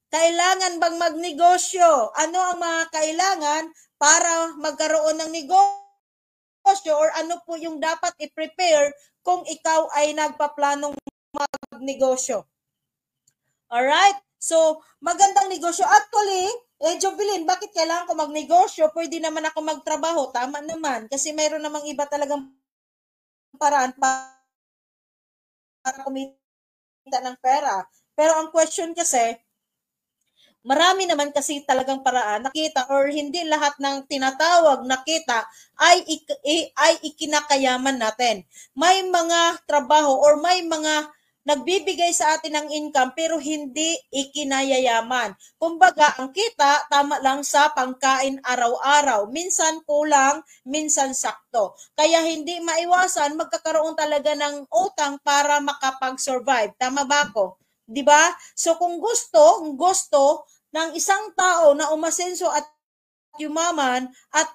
Kailangan bang magnegosyo? Ano ang mga kailangan para magkaroon ng negosyo or ano po yung dapat i-prepare kung ikaw ay nagpaplanong magnegosyo? Alright? So, magandang negosyo. Actually, Jovelyn, bakit kailangan ko magnegosyo? Pwede naman ako magtrabaho. Tama naman. Kasi mayroon namang iba talagang paraan para kumita ng pera. Pero ang question kasi, marami naman kasi talagang paraan nakita or hindi lahat ng tinatawag na kita ay ikinakayaman natin. May mga trabaho or may mga nagbibigay sa atin ng income pero hindi ikinayayaman. Kumbaga, ang kita tama lang sa pangkain araw-araw. Minsan kulang, minsan sakto. Kaya hindi maiwasan magkakaroon talaga ng utang para makapag-survive. Tama ba ako? 'Di ba? So kung gusto ng isang tao na umasenso at yumaman at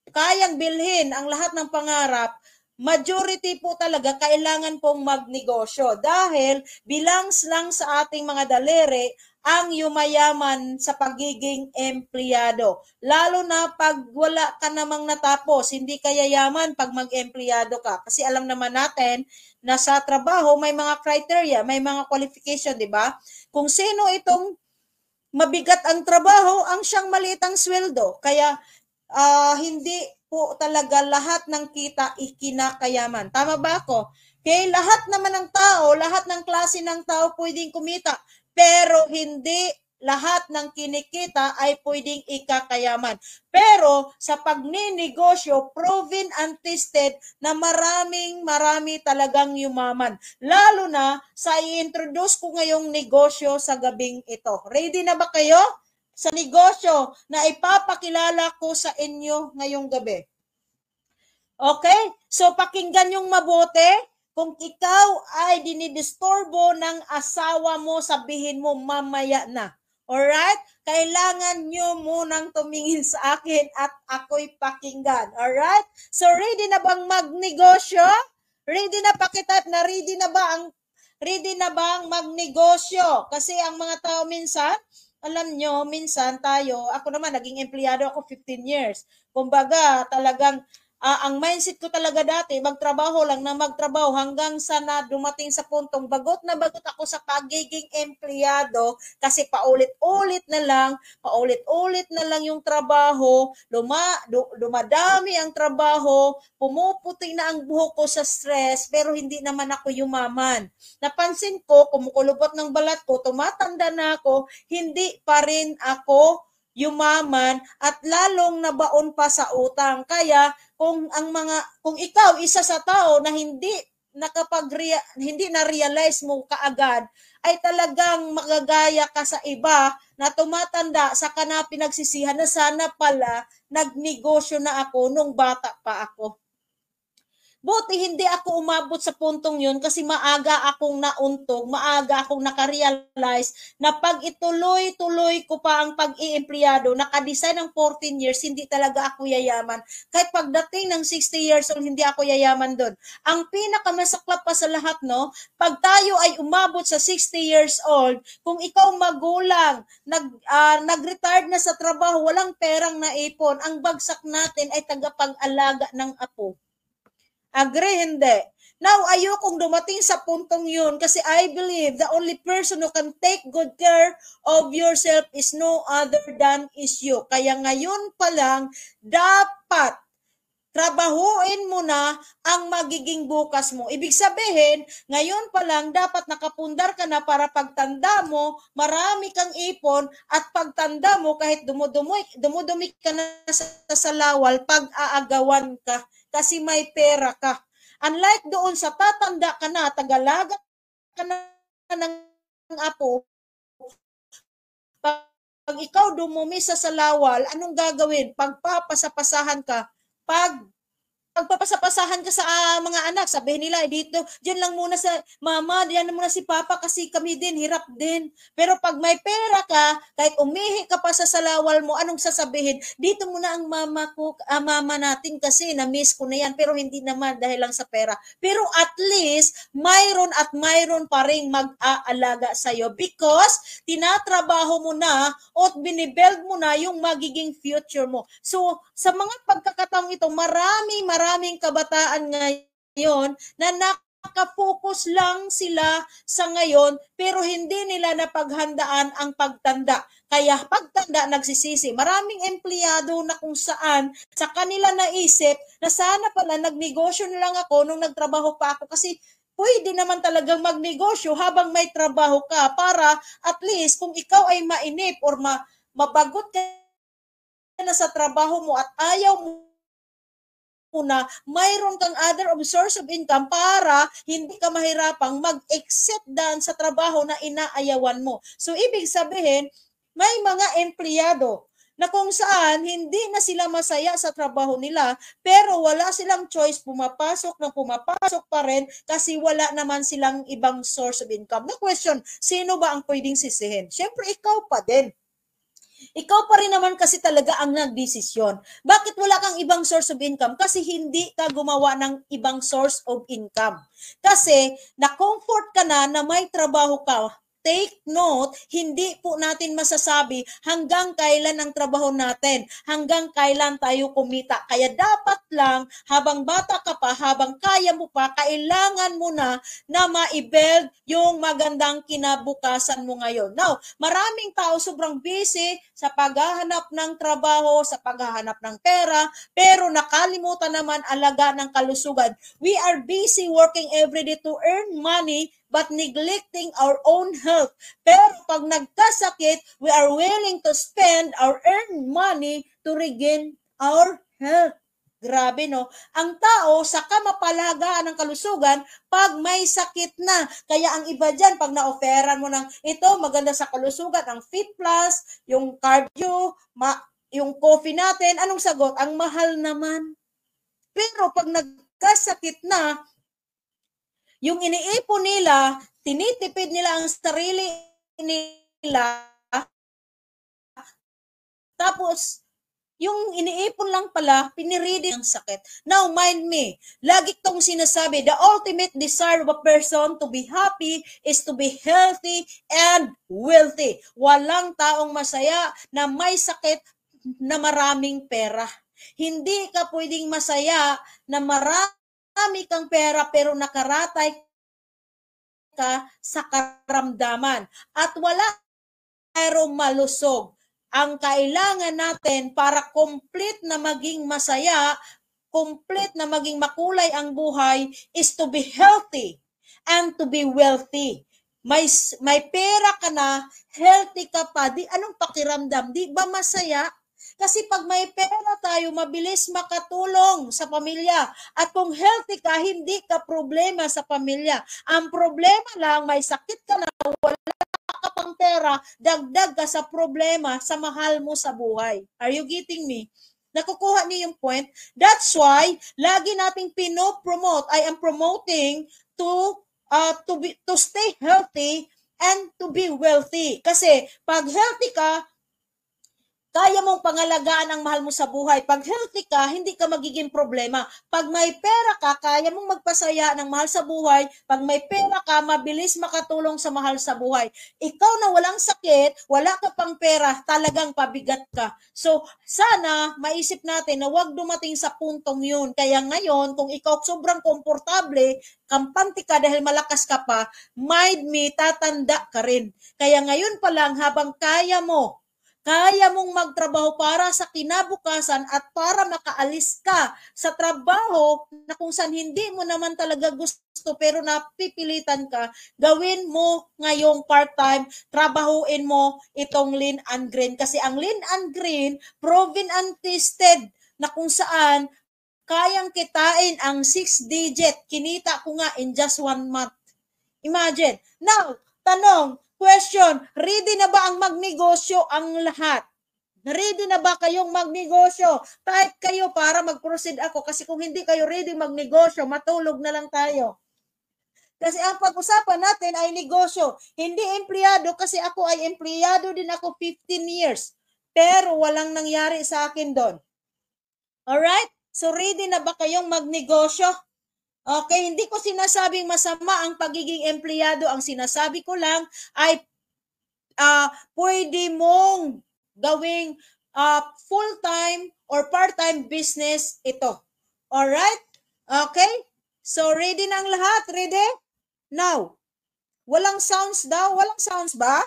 kayang bilhin ang lahat ng pangarap, majority po talaga kailangan pong magnegosyo dahil bilang lang sa ating mga daliri ang yumayaman sa pagiging empleyado. Lalo na pag wala ka namang natapos, hindi ka yayaman pag mag-empleyado ka. Kasi alam naman natin na sa trabaho may mga criteria, may mga qualification, di ba? Kung sino itong mabigat ang trabaho, ang siyang maliit ang sweldo. Kaya hindi po talaga lahat ng kita ikinakayaman. Tama ba ako? Kaya lahat naman ng tao, lahat ng klase ng tao pwedeng kumita. Pero hindi lahat ng kinikita ay pwedeng ikakayaman. Pero sa pagninegosyo, proven and tested na marami talagang yumaman. Lalo na sa i-introduce ko ngayong negosyo sa gabing ito. Ready na ba kayo? Sa negosyo na ipapakilala ko sa inyo ngayong gabi. Okay? So, pakinggan yung mabuti. Kung ikaw ay dinidisturbo ng asawa mo, sabihin mo mamaya na. Alright? Kailangan nyo munang tumingin sa akin at ako'y pakinggan. Alright? So, ready na bang magnegosyo? Ready na pakitype na ready na bang magnegosyo? Kasi ang mga tao minsan, alam nyo, minsan tayo, ako naman, naging empleyado ako 15 years. Kumbaga, talagang ang mindset ko talaga dati, magtrabaho lang na magtrabaho hanggang sa na dumating sa puntong bagot na bagot ako sa pagiging empleyado kasi paulit-ulit na lang yung trabaho, dumadami ang trabaho, pumuputi na ang buhok ko sa stress, pero hindi naman ako yumaman. Napansin ko, kumukulubot ng balat ko, tumatanda na ako, hindi pa rin ako yumaman at lalong nabaon pa sa utang. Kaya kung ikaw isa sa tao na hindi na realize mo kaagad ay talagang magagaya ka sa iba na tumatanda sa kana pinagsisihan na sana pala nagnegosyo na ako nung bata pa ako. Buti hindi ako umabot sa puntong yun kasi maaga akong nauntog, maaga akong nakarealize na pag ituloy-tuloy ko pa ang pag-iempleyado, nakadesign ng 14 years, hindi talaga ako yayaman. Kahit pagdating ng 60 years old, hindi ako yayaman doon. Ang pinakamasaklap pa sa lahat, no, pag tayo ay umabot sa 60 years old, kung ikaw magulang, nag-retired na sa trabaho, walang perang naipon, ang bagsak natin ay tagapag-alaga ng apo. Agree, hindi. Now, ayokong dumating sa puntong yun kasi I believe the only person who can take good care of yourself is no other than is you. Kaya ngayon pa lang, dapat trabahuin mo na ang magiging bukas mo. Ibig sabihin, ngayon pa lang dapat nakapundar ka na para pagtanda mo, marami kang ipon at pagtanda mo kahit dumudumi ka na sa salawal, pag-aagawan ka kasi may pera ka. Unlike doon sa tatanda ka na, tagalaga ka na ng apo, pag ikaw dumumi sa salawal, anong gagawin? Pagpapasapasahan ka, pag pagpapasapasahan ka sa mga anak, sabihin nila, dito, diyan lang muna sa mama, diyan na muna si papa kasi kami din, hirap din. Pero pag may pera ka, kahit umihi ka pa sa salawal mo, anong sasabihin? Dito muna ang mama ko, mama natin kasi na-miss ko na yan, pero hindi naman dahil lang sa pera. Pero at least, mayroon at mayroon pa rin mag-aalaga sa'yo because tinatrabaho mo na o binibuild mo na yung magiging future mo. So, sa mga pagkakataong ito, maraming kabataan ngayon na nakafocus lang sila sa ngayon pero hindi nila napaghandaan ang pagtanda. Kaya pagtanda nagsisisi. Maraming empleyado na kung saan sa kanila naisip na sana pala nagnegosyo na lang ako nung nagtrabaho pa ako kasi pwede naman talagang magnegosyo habang may trabaho ka para at least kung ikaw ay mainip or mabagot ka na sa trabaho mo at ayaw mo na mayroon kang other source of income para hindi ka mahirapang mag-exit dan sa trabaho na inaayawan mo. So, ibig sabihin, may mga empleyado na kung saan hindi na sila masaya sa trabaho nila pero wala silang choice, pumapasok pa rin kasi wala naman silang ibang source of income. Na question, sino ba ang pwedeng sisihin? Siyempre, ikaw pa din. Ikaw pa rin naman kasi talaga ang nagdesisyon. Bakit wala kang ibang source of income? Kasi hindi ka gumawa ng ibang source of income. Kasi na-comfort ka na may trabaho ka. Take note, hindi po natin masasabi hanggang kailan ang trabaho natin, hanggang kailan tayo kumita. Kaya dapat lang, habang bata ka pa, habang kaya mo pa, kailangan mo na ma-build yung magandang kinabukasan mo ngayon. Now, maraming tao sobrang busy sa paghahanap ng trabaho, sa paghahanap ng pera, pero nakalimutan naman alaga ng kalusugan. We are busy working every day to earn money, but neglecting our own health. Pero pag nagkasakit, we are willing to spend our earned money to regain our health. Grabe, no? Ang tao, saka mapalagaan ng kalusugan pag may sakit na. Kaya ang iba dyan, pag na-offeran mo ng ito, maganda sa kalusugan, ang Fit Plus, yung cardio, yung coffee natin, anong sagot? Ang mahal naman. Pero pag nagkasakit na, yung iniipon nila, tinitipid nila ang sarili nila, tapos, yung iniipon lang pala, piniridi ang sakit. Now, mind me, lagi tong sinasabi, the ultimate desire of a person to be happy is to be healthy and wealthy. Walang taong masaya na may sakit na maraming pera. Hindi ka pwedeng masaya na marami kang pera pero nakaratay ka sa karamdaman at wala mayroong malusog. Ang kailangan natin para complete na maging masaya, complete na maging makulay ang buhay is to be healthy and to be wealthy. May pera ka na, healthy ka pa, di anong pakiramdam? Di ba masaya? Kasi pag may pera tayo, mabilis makatulong sa pamilya. At kung healthy ka, hindi ka problema sa pamilya. Ang problema lang, may sakit ka na, wala ka pang pera, dagdag ka sa problema sa mahal mo sa buhay. Are you getting me? Nakukuha niyo yung point? That's why, lagi nating pinopromote, I am promoting to stay healthy and to be wealthy. Kasi pag healthy ka, kaya mong pangalagaan ang mahal mo sa buhay. Pag healthy ka, hindi ka magiging problema. Pag may pera ka, kaya mong magpasaya ng mahal sa buhay. Pag may pera ka, mabilis makatulong sa mahal sa buhay. Ikaw na walang sakit, wala ka pang pera, talagang pabigat ka. So, sana maisip natin na huwag dumating sa puntong yun. Kaya ngayon, kung ikaw sobrang komportable, kampante ka dahil malakas ka pa, mind me, tatanda ka rin. Kaya ngayon pa lang, habang kaya mong magtrabaho para sa kinabukasan at para makaalis ka sa trabaho na kung saan hindi mo naman talaga gusto pero napipilitan ka, gawin mo ngayong part-time, trabahuin mo itong lean and green. Kasi ang lean and green, proven and tested na kung saan kayang kitain ang 6-digit. Kinita ko nga in just 1 month. Imagine. Now, tanong, question, ready na ba ang magnegosyo ang lahat? Ready na ba kayong magnegosyo? Type kayo para mag-proceed ako. Kasi kung hindi kayo ready magnegosyo, matulog na lang tayo. Kasi ang pag-usapan natin ay negosyo. Hindi empleyado kasi ako ay empleyado din ako 15 years. Pero walang nangyari sa akin doon. Alright? So ready na ba kayong magnegosyo? Okay, hindi ko sinasabing masama ang pagiging empleyado. Ang sinasabi ko lang ay pwede mong gawing full-time or part-time business ito. Alright? Okay? So ready na ang lahat? Ready? Now, walang sounds daw? Walang sounds ba?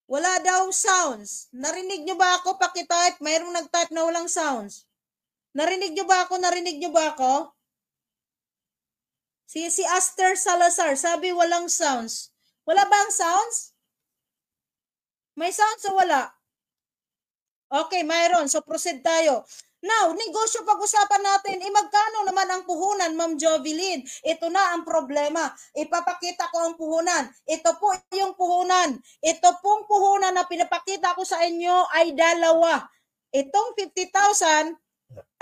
Wala daw sounds. Narinig nyo ba ako? Pakitype. Mayroong nag-type na walang sounds. Narinig nyo ba ako? Narinig nyo ba ako? Si Aster Salazar, sabi walang sounds. Wala ba ang sounds? May sounds o wala? Okay, mayroon. So proceed tayo. Now, negosyo pag-usapan natin. Magkano naman ang puhunan, Ma'am Jovelyn? Ito na ang problema. Ipapakita ko ang puhunan. Ito po yung puhunan. Ito pong puhunan na pinapakita ko sa inyo ay dalawa. Itong 50,000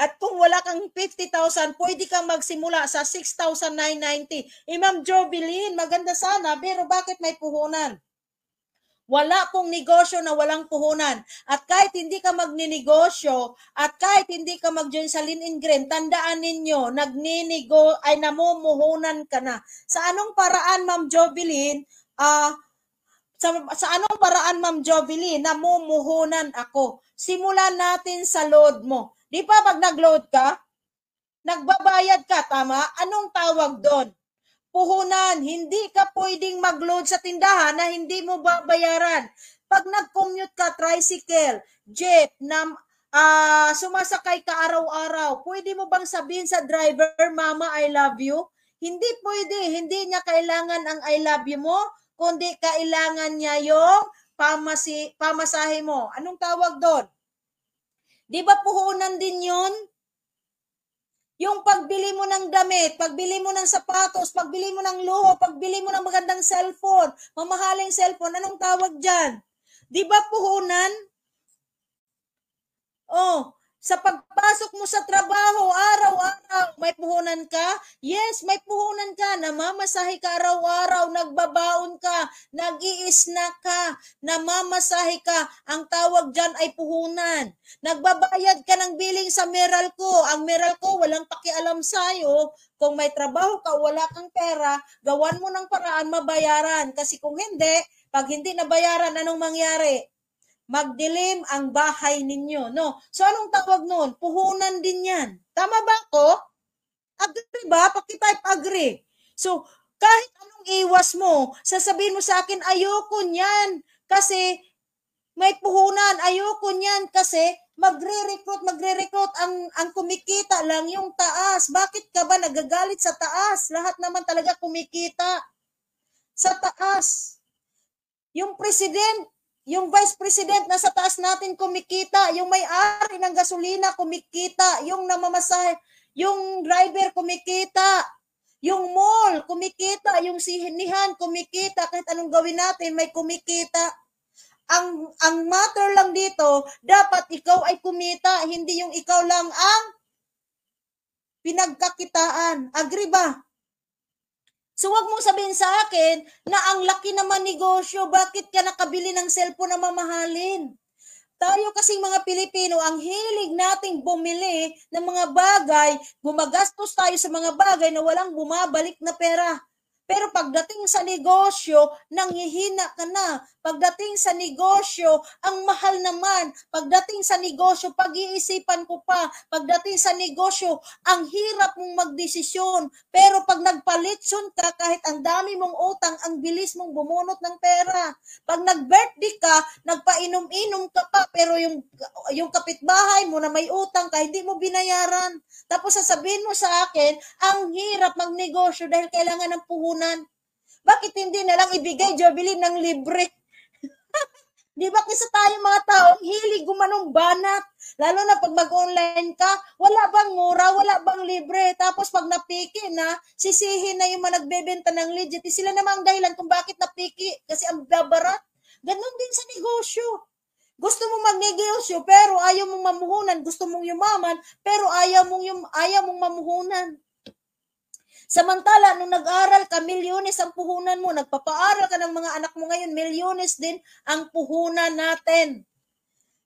at kung wala kang 50,000, pwede kang magsimula sa 6,990. Ma'am Jovelyn, maganda sana, pero bakit may puhunan? Wala pong negosyo na walang puhunan. At kahit hindi ka magninegosyo, at kahit hindi ka mag-join sa Lean and Green, tandaan ninyo, namumuhunan ka na. Sa anong paraan, Ma'am Jovelyn, sa anong paraan, Ma'am Jovelyn, namumuhunan ako? Simulan natin sa load mo. Di ba pag nag-load ka, nagbabayad ka, tama? Anong tawag doon? Puhunan. Hindi ka pwedeng mag-load sa tindahan na hindi mo babayaran. Pag nag-commute ka, tricycle, jeep, na sumasakay ka araw-araw, pwede mo bang sabihin sa driver, Mama, I love you? Hindi pwede. Hindi niya kailangan ang I love you mo, kundi kailangan niya yung pamasahe mo. Anong tawag doon? Di ba puhunan din yun? Yung pagbili mo ng damit, pagbili mo ng sapatos, pagbili mo ng luho, pagbili mo ng magandang cellphone, mamahaling cellphone, anong tawag dyan? Di ba puhunan? Oh, sa pagpasok mo sa trabaho, araw-araw, may puhunan ka? Yes, may puhunan ka. Namamasahe ka araw-araw, nagbabaon ka, nag-i-snack ka, namamasahe ka. Ang tawag dyan ay puhunan. Nagbabayad ka ng billing sa Meralco. Ang Meralco, walang pakialam sa'yo. Kung may trabaho ka, wala kang pera, gawan mo ng paraan mabayaran. Kasi kung hindi, pag hindi nabayaran, anong mangyari? Magdilim ang bahay ninyo, no? So, anong tawag nun? Puhunan din yan. Tama ba ako? Agree ba? Pakitype agree. So, kahit anong iwas mo, sasabihin mo sa akin, ayoko niyan. Kasi, may puhunan. Ayoko niyan kasi, magre-recruit. Ang kumikita lang yung taas. Bakit ka ba nagagalit sa taas? Lahat naman talaga kumikita sa taas. Yung president, yung vice president na sa taas natin kumikita, yung may-ari ng gasolina kumikita, yung namamasahe, yung driver kumikita, yung mall kumikita, yung sinihan kumikita, kahit anong gawin natin may kumikita. Ang matter lang dito, dapat ikaw ay kumita, hindi yung ikaw lang ang pinagkakitaan. Agree ba? So, wag mong sabihin sa akin na ang laki naman negosyo, bakit ka nakabili ng cellphone na mamahalin? Tayo kasing mga Pilipino, ang hilig nating bumili ng mga bagay, gumagastos tayo sa mga bagay na walang bumabalik na pera. Pero pagdating sa negosyo, nanghihina ka na. Pagdating sa negosyo, ang mahal naman. Pagdating sa negosyo, pag-iisipan ko pa. Pagdating sa negosyo, ang hirap mong magdesisyon. Pero pag nagpalitson ka, kahit ang dami mong utang, ang bilis mong bumunot ng pera. Pag nag-birthday ka, nagpainom-inom ka pa, pero yung kapitbahay mo na may utang ka, hindi mo binayaran. Tapos sasabihin mo sa akin, ang hirap magnegosyo dahil kailangan ng puhunan. Bakit hindi na lang ibigay, Jovelyn, ng libre? Di ba kasi tayo mga taong hilig gumanong banat? Lalo na pag mag-online ka, wala bang mura, wala bang libre. Tapos pag napiki na, sisihin na yung mga nagbebenta ng legit. Sila namang dahilan kung bakit napiki kasi ang babarat. Ganon din sa negosyo. negosyo pero ayaw mong mamuhunan, gusto mong yumaman pero ayaw mong mamuhunan. Samantala, nung nag-aral ka, milyones ang puhunan mo. Nagpapaaral ka ng mga anak mo ngayon, milyones din ang puhunan natin.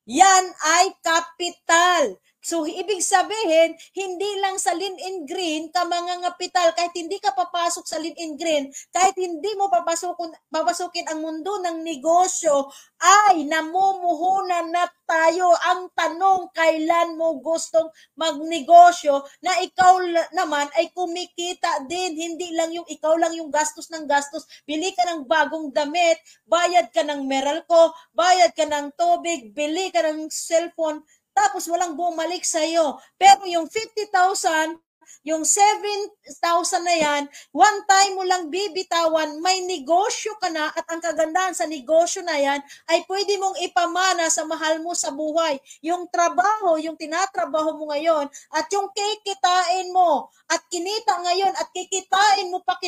Yan ay kapital. So, ibig sabihin, hindi lang sa Lean and Green ka mangangapital, kahit hindi ka papasok sa Lean and Green, kahit hindi mo papasukin ang mundo ng negosyo, ay namumuhunan na tayo. Ang tanong, kailan mo gustong magnegosyo na ikaw naman ay kumikita din. Hindi lang yung ikaw lang yung gastos ng gastos. Bili ka ng bagong damit, bayad ka ng Meralco, bayad ka ng tubig, bili ka ng cellphone, tapos walang bumalik sa'yo. Pero yung 50,000, yung 7,000 na yan, one time mo lang bibitawan, may negosyo ka na, at ang kagandahan sa negosyo na yan ay pwede mong ipamana sa mahal mo sa buhay. Yung trabaho, yung tinatrabaho mo ngayon, at yung kikitain mo, at kinita ngayon, at kikitain mo pa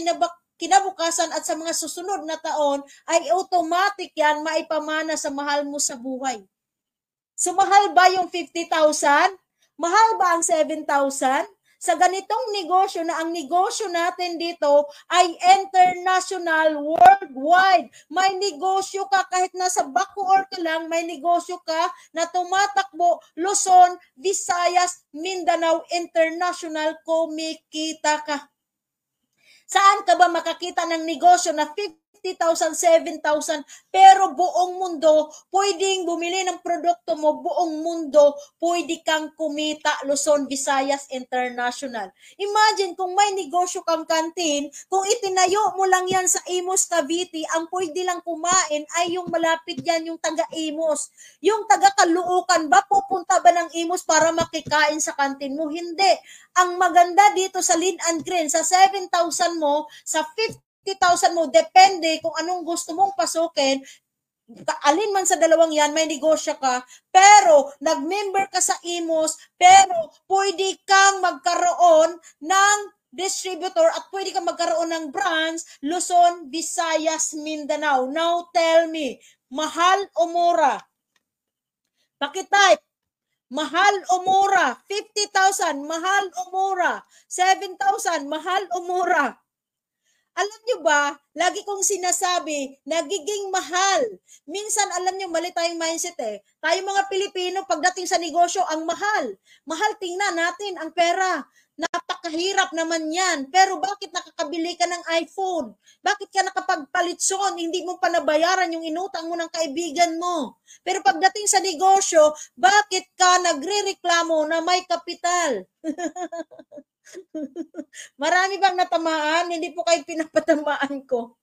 kinabukasan at sa mga susunod na taon, ay automatic yan maipamana sa mahal mo sa buhay. So, mahal ba yung 50,000? Mahal ba ang 7,000? Sa ganitong negosyo na ang negosyo natin dito ay international, worldwide. May negosyo ka kahit nasa Bacoor ka lang, may negosyo ka na tumatakbo, Luzon, Visayas, Mindanao, international, kumikita ka. Saan ka ba makakita ng negosyo na 50,000, 7,000, pero buong mundo, pwedeng bumili ng produkto mo, buong mundo, pwede kang kumita, Luzon, Visayas, International. Imagine kung may negosyo kang kantin, kung itinayo mo lang yan sa Imus, Cavite, ang pwede lang kumain ay yung malapit yan, yung taga-Imus. Yung taga-Caloocan ba, pupunta ba ng Imus para makikain sa kantin mo? Hindi. Ang maganda dito sa Lean and Green, sa 7,000 mo, sa 50,000 mo, depende kung anong gusto mong pasukin, alin man sa dalawang yan, may negosyo ka, pero nag-member ka sa Imus, pero pwede kang magkaroon ng distributor at pwede kang magkaroon ng branch, Luzon, Visayas, Mindanao. Now tell me, mahal o mura? Pakitype. Mahal o mura? 50,000, mahal o mura? 7,000, mahal o mura? Alam nyo ba, lagi kong sinasabi, nagiging mahal. Minsan, alam nyo, mali tayong mindset eh. Tayo mga Pilipino, pagdating sa negosyo, ang mahal. Mahal, tingnan natin ang pera. Napakahirap naman yan. Pero bakit nakakabili ka ng iPhone? Bakit ka nakapagpalitson? Hindi mo pa nabayaran yung inutang mo ng kaibigan mo. Pero pagdating sa negosyo, bakit ka nagre-reklamo na may kapital? Marami bang natamaan? Hindi po kayo pinapatamaan ko.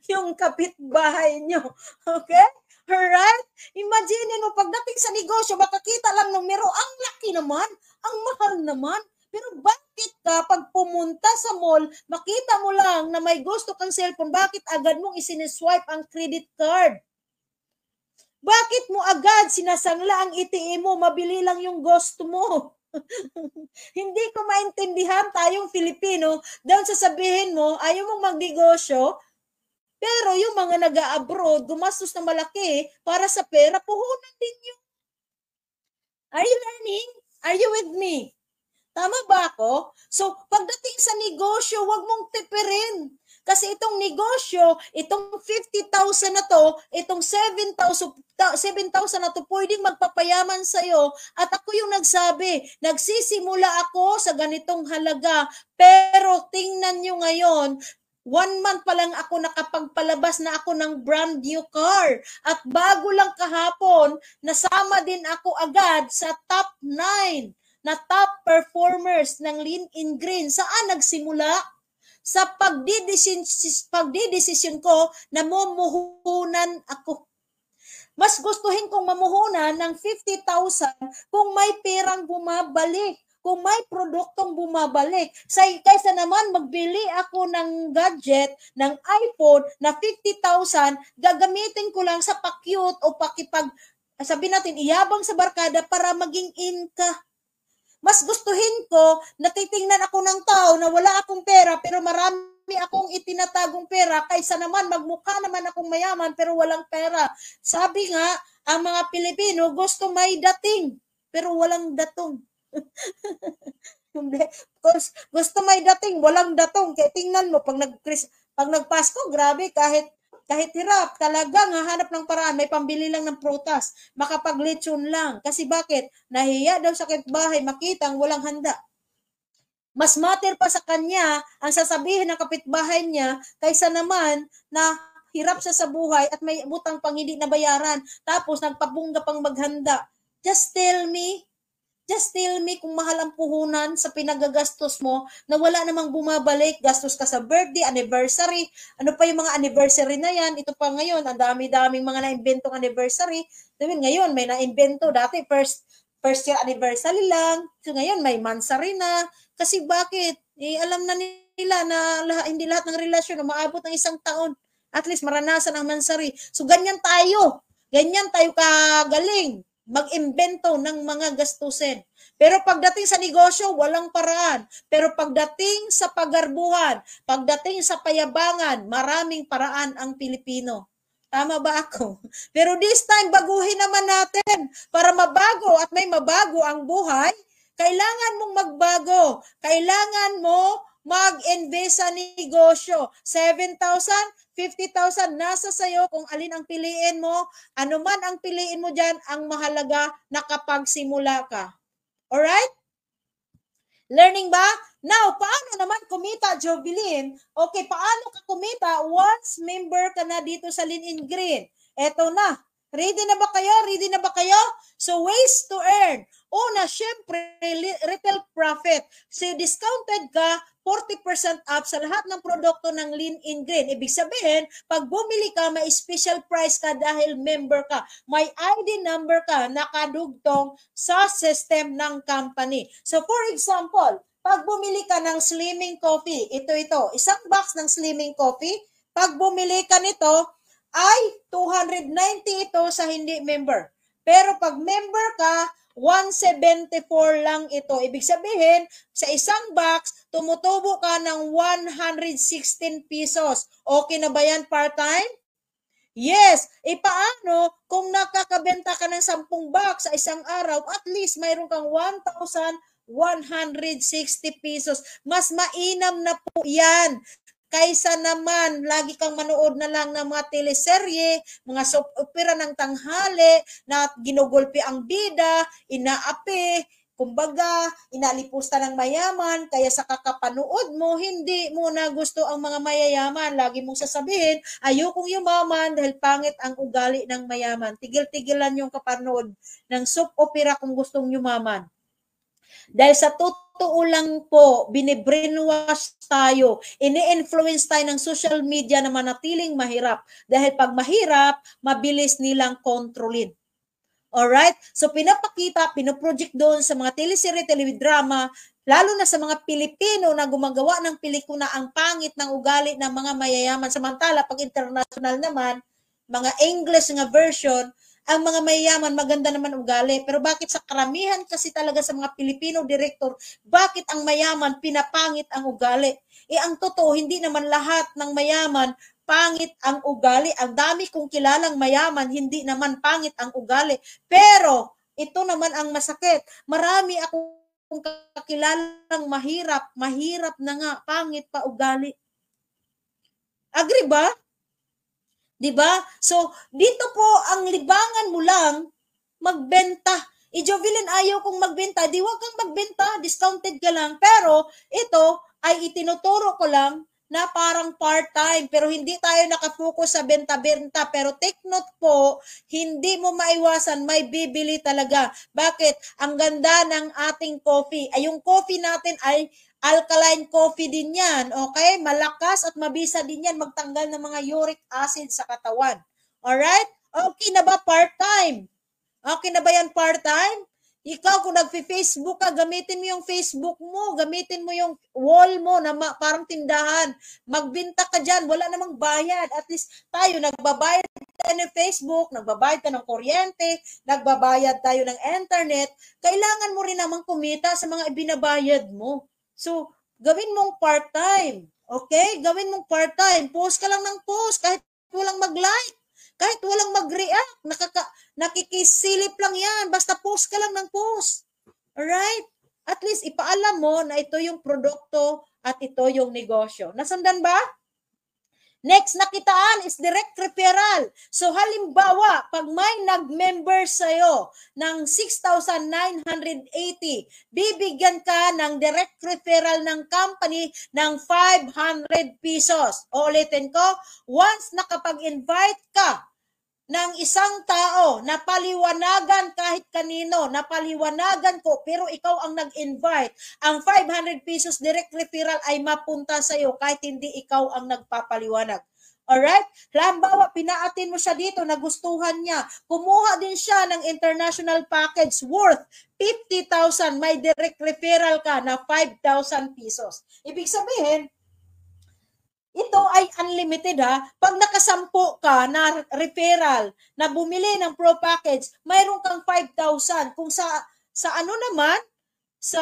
Yung kapitbahay nyo. Okay? Alright? Imagine mo, pagdating sa negosyo, makakita lang ng numero, ang laki naman, ang mahal naman. Pero bakit ka, pag pumunta sa mall, makita mo lang na may gusto kang cellphone, bakit agad mong isiniswipe ang credit card? Bakit mo agad sinasangla ang ATM mo, mabili lang yung gusto mo? Hindi ko maintindihan tayong Filipino, doon sasabihin mo, ayaw mong magnegosyo, pero yung mga nag-abroad, gumastos na malaki para sa pera, puhunan din yun. Are you learning? Are you with me? Tama ba ako? So, pagdating sa negosyo, huwag mong tipirin. Kasi itong negosyo, itong 50,000 na to, itong 7,000 na to, pwedeng magpapayaman sa'yo. At ako yung nagsabi, nagsisimula ako sa ganitong halaga. Pero tingnan nyo ngayon, 1 month pa lang ako nakapagpalabas na ako ng brand new car. At bago lang kahapon, nasama din ako agad sa top 9 na top performers ng Lean and Green. Saan nagsimula? Sa pagdidesisyon ko na mamuhunan ako. Mas gustuhin kong mamuhunan ng 50,000 kung may perang bumabalik, kung may produktong bumabalik. Kaysa naman magbili ako ng gadget, ng iPhone na 50,000, gagamitin ko lang sa pa-cute o sabi natin, iyabang sa barkada para maging in ka. Mas gustuhin ko, natitingnan ako ng tao na wala akong pera pero marami akong itinatagong pera kaysa naman magmukha naman akong mayaman pero walang pera. Sabi nga, ang mga Pilipino gusto may dating pero walang datong. Gusto may dating, walang datong. Kaya tingnan mo, pag nagpasko, grabe, kahit hirap, talagang hahanap ng paraan, may pambili lang ng prutas, makapaglitsyon lang. Kasi bakit? Nahiya daw sa kapitbahay, makitang walang handa. Mas matter pa sa kanya ang sasabihin ng kapitbahay niya kaysa naman na hirap siya sa buhay at may butang pang hindi nabayaran. Tapos nagpabungga pang maghanda. Just tell me kung mahal ang puhunan sa pinagagastos mo na wala namang bumabalik. Gastos ka sa birthday, anniversary. Ano pa yung mga anniversary na yan? Ito pa ngayon, ang dami-daming mga na-inventong anniversary. Ngayon, may na-invento. Dati, first year anniversary lang. So ngayon, may mansari na. Kasi bakit? Alam na nila na hindi lahat ng relasyon umaabot ng 1 taon. At least maranasan ang mansari. So ganyan tayo. Ganyan tayo kagaling mag-imbento ng mga gastusin. Pero pagdating sa negosyo, walang paraan. Pero pagdating sa pagarbuhan, pagdating sa payabangan, maraming paraan ang Pilipino. Tama ba ako? Pero this time, baguhin naman natin. Para mabago at may mabago ang buhay, kailangan mong magbago. Kailangan mo mag-invest sa negosyo. 7,000, 50,000, nasa sayo kung alin ang piliin mo. Ano man ang piliin mo dyan, ang mahalaga nakapagsimula ka. Alright? Learning ba? Now, paano naman kumita, Jovelyn? Okay, paano ka kumita once member ka na dito sa Lean and Green? Eto na. Ready na ba kayo? Ready na ba kayo? So, ways to earn. Una, syempre, retail profit. So, discounted ka, 40% up sa lahat ng produkto ng Lean and Green. Ibig sabihin, pag bumili ka, may special price ka dahil member ka. May ID number ka nakadugtong sa system ng company. So, for example, pag bumili ka ng slimming coffee, ito, isang box ng slimming coffee, pag bumili ka nito, ay 290 ito sa hindi member. Pero pag member ka, 174 lang ito. Ibig sabihin, sa isang box, tumutubo ka ng 116 pesos. Okay na ba yan part-time? Yes. Paano kung nakakabenta ka ng 10 box sa isang araw, at least mayroon kang 1,160 pesos. Mas mainam na po yan kaysa naman lagi kang manood na lang ng mga teleserye, mga soap opera ng tanghali na ginugulpi ang bida, inaapi, kumbaga, inalipusta ng mayaman, kaya sa kakapanood mo, hindi mo na gusto ang mga mayayaman. Lagi mong sasabihin, ayokong yumaman dahil pangit ang ugali ng mayaman. Tigil-tigilan yung kapanood ng soap opera kung gustong yumaman. Dahil sa totoo lang po, binibrainwash tayo, ini-influence tayo ng social media na manatiling mahirap. Dahil pag mahirap, mabilis nilang kontrolin. Alright? So pinapakita, pinoproject doon sa mga teleserye, teledrama, lalo na sa mga Pilipino na gumagawa ng pelikula ang pangit ng ugali ng mga mayayaman. Samantala, pag international naman, mga English nga version, ang mga mayayaman maganda naman ugali. Pero bakit sa karamihan kasi talaga sa mga Pilipino director, bakit ang mayaman pinapangit ang ugali? Ang totoo, hindi naman lahat ng mayaman pangit ang ugali. Ang dami kong kilalang mayaman, hindi naman pangit ang ugali. Pero, ito naman ang masakit. Marami akong kakilalang mahirap na nga, pangit pa ugali. Agree ba? Diba? So, dito po, ang libangan mo lang, magbenta. Jovelyn, ayaw kong magbenta. Di wag kang magbenta, discounted ka lang. Pero, ito ay itinuturo ko lang na parang part-time. Pero hindi tayo nakafocus sa benta-benta. Pero take note po, hindi mo maiwasan, may bibili talaga. Bakit? Ang ganda ng ating coffee. Ay, yung coffee natin ay alkaline coffee din yan, okay? Malakas at mabisa din yan magtanggal ng mga uric acid sa katawan. Alright? Okay na ba part-time? Okay na ba yan part-time? Ikaw, kung nag-Facebook ka, gamitin mo yung Facebook mo, gamitin mo yung wall mo na parang tindahan. Magbenta ka dyan, wala namang bayad. At least tayo, nagbabayad tayo ng Facebook, nagbabayad ka ng kuryente, nagbabayad tayo ng internet. Kailangan mo rin namang kumita sa mga ibinabayad mo. So, gawin mong part-time. Okay? Gawin mong part-time. Post ka lang ng post kahit walang mag-like. Kahit walang mag-react. Nakikisilip lang yan. Basta post ka lang ng post. Alright? At least ipaalam mo na ito yung produkto at ito yung negosyo. Nasundan ba? Next nakitaan is direct referral. So halimbawa, pag may nag-member sa'yo ng 6,980, bibigyan ka ng direct referral ng company ng 500 pesos. Ulitin ko, once nakapag-invite ka ng isang tao, napaliwanagan kahit kanino, napaliwanagan ko, pero ikaw ang nag-invite, ang 500 pesos direct referral ay mapunta sa'yo kahit hindi ikaw ang nagpapaliwanag. Alright? Halimbawa, pinaatin mo siya dito, nagustuhan niya, kumuha din siya ng international package worth 50,000, may direct referral ka na 5,000 pesos. Ibig sabihin, ito ay unlimited ha. Pag nakasampo ka na referral na bumili ng pro package, mayroon kang 5,000. Kung sa ano naman, sa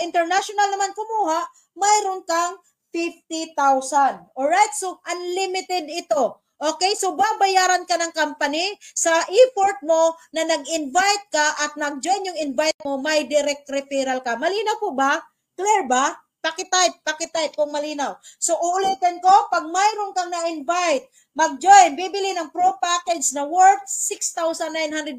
international naman kumuha, mayroon kang 50,000. Alright? So, unlimited ito. Okay? So, babayaran ka ng company sa effort mo na nag-invite ka at nag-join yung invite mo, may direct referral ka. Malinaw po ba? Clear ba? Pakitype kung malinaw. So, uulitin ko, pag mayroon kang na-invite, mag-join, bibili ng pro package na worth 6,990,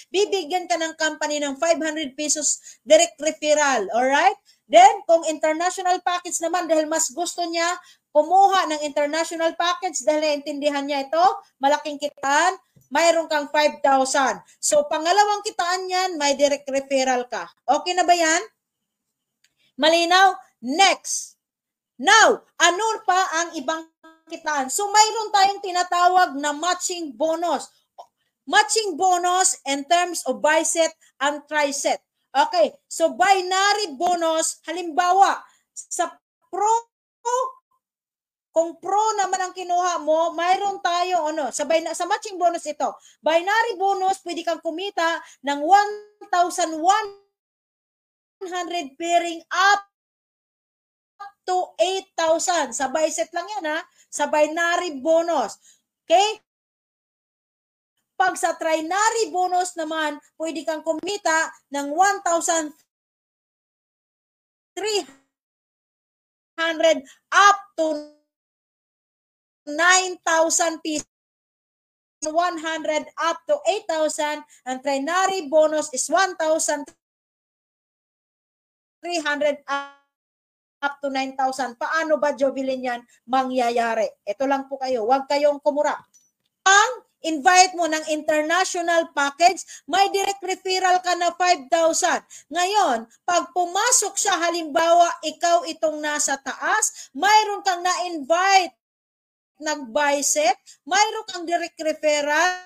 bibigyan ka ng company ng 500 pesos direct referral. Alright? Then, kung international package naman, dahil mas gusto niya kumuha ng international package dahil naintindihan niya ito, malaking kitaan, mayroon kang 5,000. So, pangalawang kitaan yan, may direct referral ka. Okay na ba yan? Malinaw? Next. Now, ano pa ang ibang kitaan? So, mayroon tayong tinatawag na matching bonus. Matching bonus in terms of biset and triset. Okay, so binary bonus, halimbawa, sa pro, kung pro naman ang kinuha mo, mayroon tayo, sa matching bonus ito, binary bonus, pwede kang kumita ng 1,100 pairing up to 8,000. Sa biset lang yan ha. Sa binary bonus. Okay? Pag sa trinary bonus naman, pwede kang kumita ng 1,300 up to 9,000 pieces. 100 up to 8,000. Ang trinary bonus is 1,300 up to 9,000. Paano ba, Jovelyn, yan mangyayari? Ito lang po kayo. Huwag kayong kumura. Ang invite mo ng international package, may direct referral ka na 5,000. Ngayon, pag pumasok siya, halimbawa, ikaw itong nasa taas, mayroon kang na-invite, nag-biset, mayroon kang direct referral,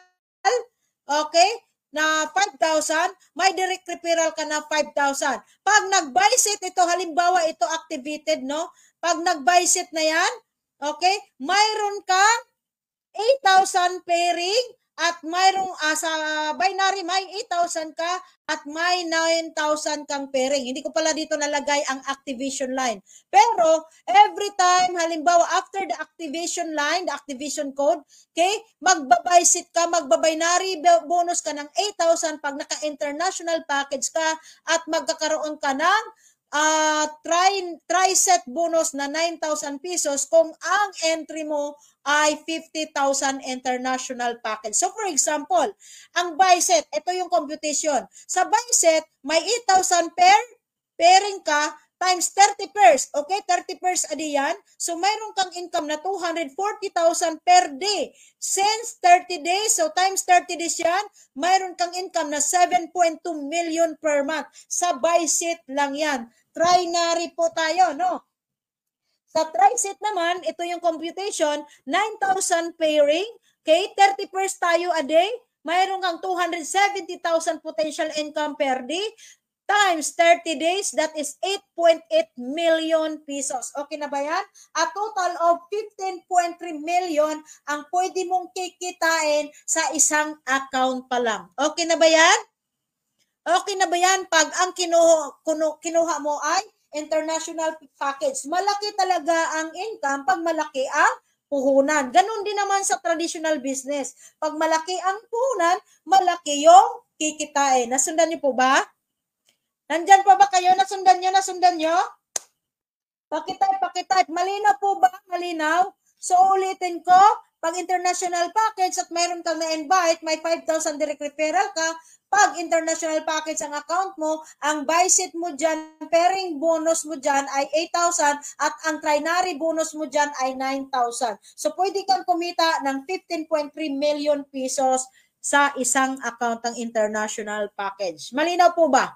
okay, na 5,000, may direct referral ka na 5,000. Pag nag-biset ito, halimbawa ito activated, no? Pag nag-biset na yan, okay, mayroon kang 8,000 pairing at mayroong sa binary may 8,000 ka at may 9,000 kang pairing. Hindi ko pala dito nalagay ang activation line. Pero every time, halimbawa after the activation line, the activation code, okay, magbabisit ka, magbabinary bonus ka ng 8,000 pag naka-international package ka at magkakaroon ka ng tri-set bonus na 9,000 pesos kung ang entry mo ay 50,000 international package. So for example, ang biset, ito yung computation. Sa biset, may 8,000 pairing ka times 30 pairs. Okay, 30 pairs a day yan. So mayroon kang income na 240,000 per day. Since 30 days, so times 30 days yan, mayroon kang income na 7.2 million per month. Sa biset lang yan. Trinary po tayo, no? Sa triset naman, ito yung computation, 9,000 pairing, okay, 30 pairs tayo a day, mayroon kang 270,000 potential income per day, times 30 days, that is 8.8 million pesos. Okay na ba yan? A total of 15.3 million ang pwede mong kikitain sa isang account pa lang. Okay na ba yan? Okay na ba yan pag ang kinuha mo ay international package. Malaki talaga ang income pag malaki ang puhunan. Ganon din naman sa traditional business. Pag malaki ang puhunan, malaki yung kikitain. Nasundan niyo po ba? Nandyan pa ba kayo? Nasundan nyo? Nasundan nyo? Pakitype. Malinaw po ba? Malinaw? So, ulitin ko, pag international package at mayroon kang na-invite, may 5,000 direct referral ka. Pag international package ang account mo, ang BICET mo dyan, pairing bonus mo dyan ay 8,000 at ang trinary bonus mo dyan ay 9,000. So, pwede kang kumita ng 15.3 million pesos sa isang account ng international package. Malinaw po ba?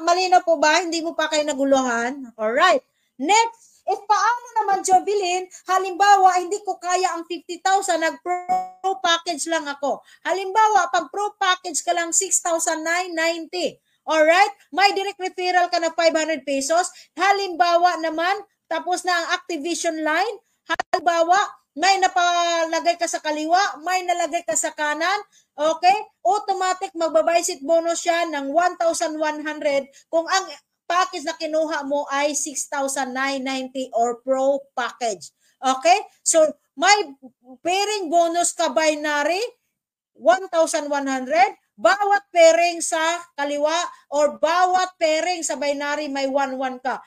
Malinaw po ba? Hindi mo pa kayo naguluhan? Alright. Next, paano naman, Jovelyn? Halimbawa, hindi ko kaya ang 50,000, nag-pro package lang ako. Halimbawa, pag pro package ka lang 6,990. Alright? May direct referral ka na 500 pesos. Halimbawa naman, tapos na ang activation line. Halimbawa, may napalagay ka sa kaliwa, may nalagay ka sa kanan, okay? Automatic magbabaysit bonus siya ng 1,100 kung ang package na kinuha mo ay 6,990 or pro package. Okay? So, may pairing bonus ka binary, 1,100. Bawat pairing sa kaliwa or bawat pairing sa binary may 1,1 ka.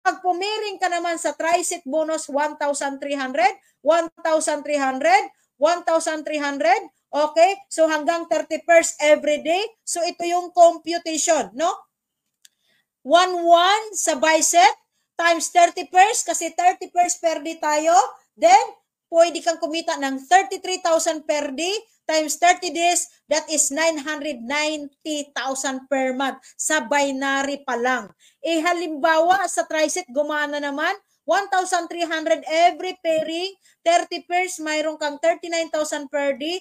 Pag pumiring ka naman sa tri-set bonus, 1,300, 1,300, 1,300, okay? So hanggang 31st every day. So ito yung computation, no? 1,1 sa BICET times 30 kasi 30 per day tayo. Then, pwede kang kumita ng 33,000 per day times 30 days, that is 990,000 per month sa binary pa lang. Halimbawa, sa tri-set, gumana naman, 1,300 every pairing, 30 pairs, mayroon kang 39,000 per day,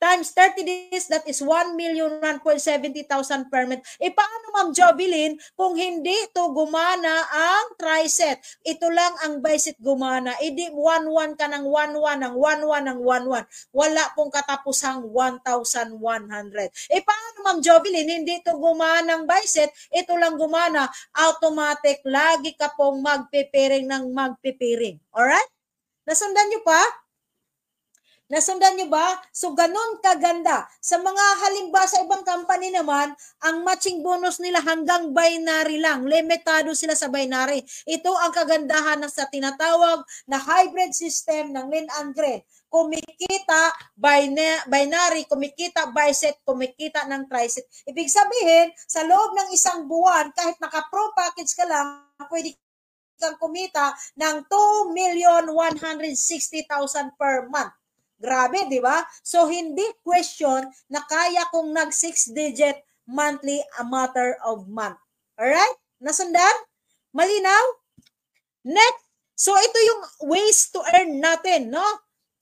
times 30 days, that is 1,170,000 per month. Paano, Ma'am Jovelyn, kung hindi ito gumana ang tri-set? Ito lang ang BICET gumana. Di 1,1 ka ng 1,1, ng 1,1, ng 1,1. Wala pong katapusang 1,100. Paano, Ma'am Jovelyn, hindi ito gumana ang BICET? Ito lang gumana. Automatic, lagi ka pong magpipiring ng magpipiring. Alright? Nasundan nyo pa? Nasundan nyo ba? So, ganun kaganda. Sa mga halimbawa sa ibang company naman, ang matching bonus nila hanggang binary lang. Limitado sila sa binary. Ito ang kagandahan ng sa tinatawag na hybrid system ng Lin and Gren. Kumikita binary, kumikita BICET, kumikita ng tri-set. Ibig sabihin, sa loob ng isang buwan, kahit naka-pro package ka lang, pwede kang kumita ng 2,160,000 per month. Grabe, di ba? So, hindi question na kaya kong nag 6-digit monthly a matter of month. Alright? Nasundan? Malinaw? Next. So, ito yung ways to earn natin, no?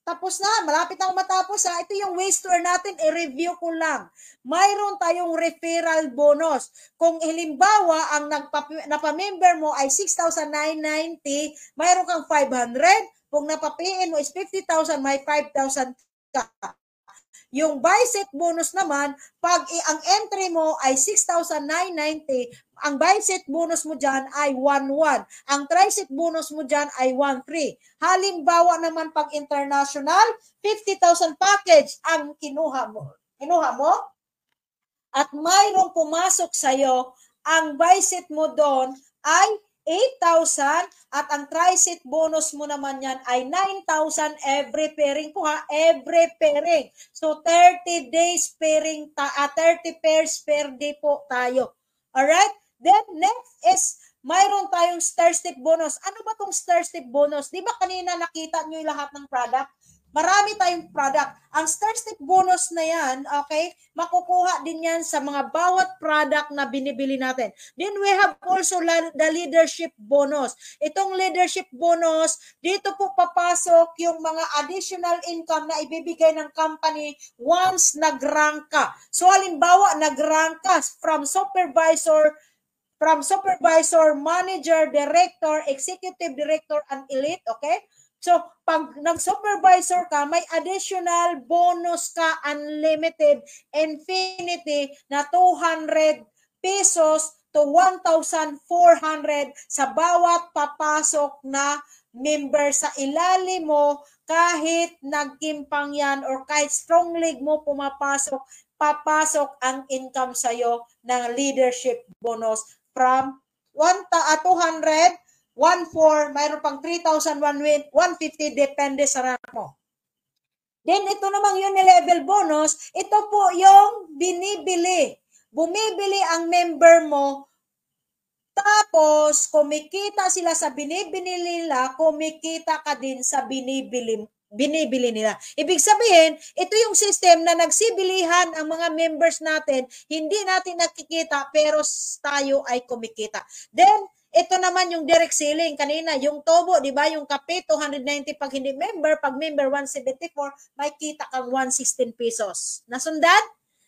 Tapos na, malapit na matapos ha. Ito yung ways to earn natin, i-review ko lang. Mayroon tayong referral bonus. Kung halimbawa, ang napamember mo ay 6,990, mayroon kang 500. Kung napapiin mo is 50,000, may 5,000 ka. Yung BICET bonus naman, pag ang entry mo ay 6,990, ang BICET bonus mo dyan ay 1,1. Ang tri-set bonus mo dyan ay 1,3. Halimbawa naman pag international, 50,000 package ang kinuha mo. At mayroong pumasok sa'yo, ang BICET mo doon ay 8,000 at ang tri-set bonus mo naman yan ay 9,000 every pairing po ha, every pairing. So 30 days pairing, 30 pairs per day po tayo. Alright? Then next is mayroon tayong star step bonus. Ano ba tong star step bonus? Di ba kanina nakita nyo yung lahat ng product? Marami tayong product. Ang star step bonus na yan, okay, makukuha din yan sa mga bawat product na binibili natin. Then we have also the leadership bonus. Itong leadership bonus, dito po papasok yung mga additional income na ibibigay ng company once nag-rank ka. So halimbawa, nag-rank ka from supervisor, manager, director, executive director, and elite, okay? So, pag nag-supervisor ka, may additional bonus ka, unlimited, infinity, na 200 pesos to to 1,400 sa bawat papasok na member sa ilalim mo, kahit nagkimpang yan or kahit strong leg mo pumapasok, papasok ang income sa'yo ng leadership bonus from 200, 1,400, mayroon pang 3,000, 150, depende sa rank mo. Then ito namang unilevel bonus, ito po yung binibili. Bumibili ang member mo, tapos kumikita sila sa binibili nila, kumikita ka din sa binibili nila. Ibig sabihin, ito yung system na nagsibilihan ang mga members natin, hindi natin nakikita pero tayo ay kumikita. Then, ito naman yung direct selling. Kanina, yung Tobo, di ba? Yung kape, 290 pag hindi member. Pag member, 174. May kita kang 116 pesos. Nasundan?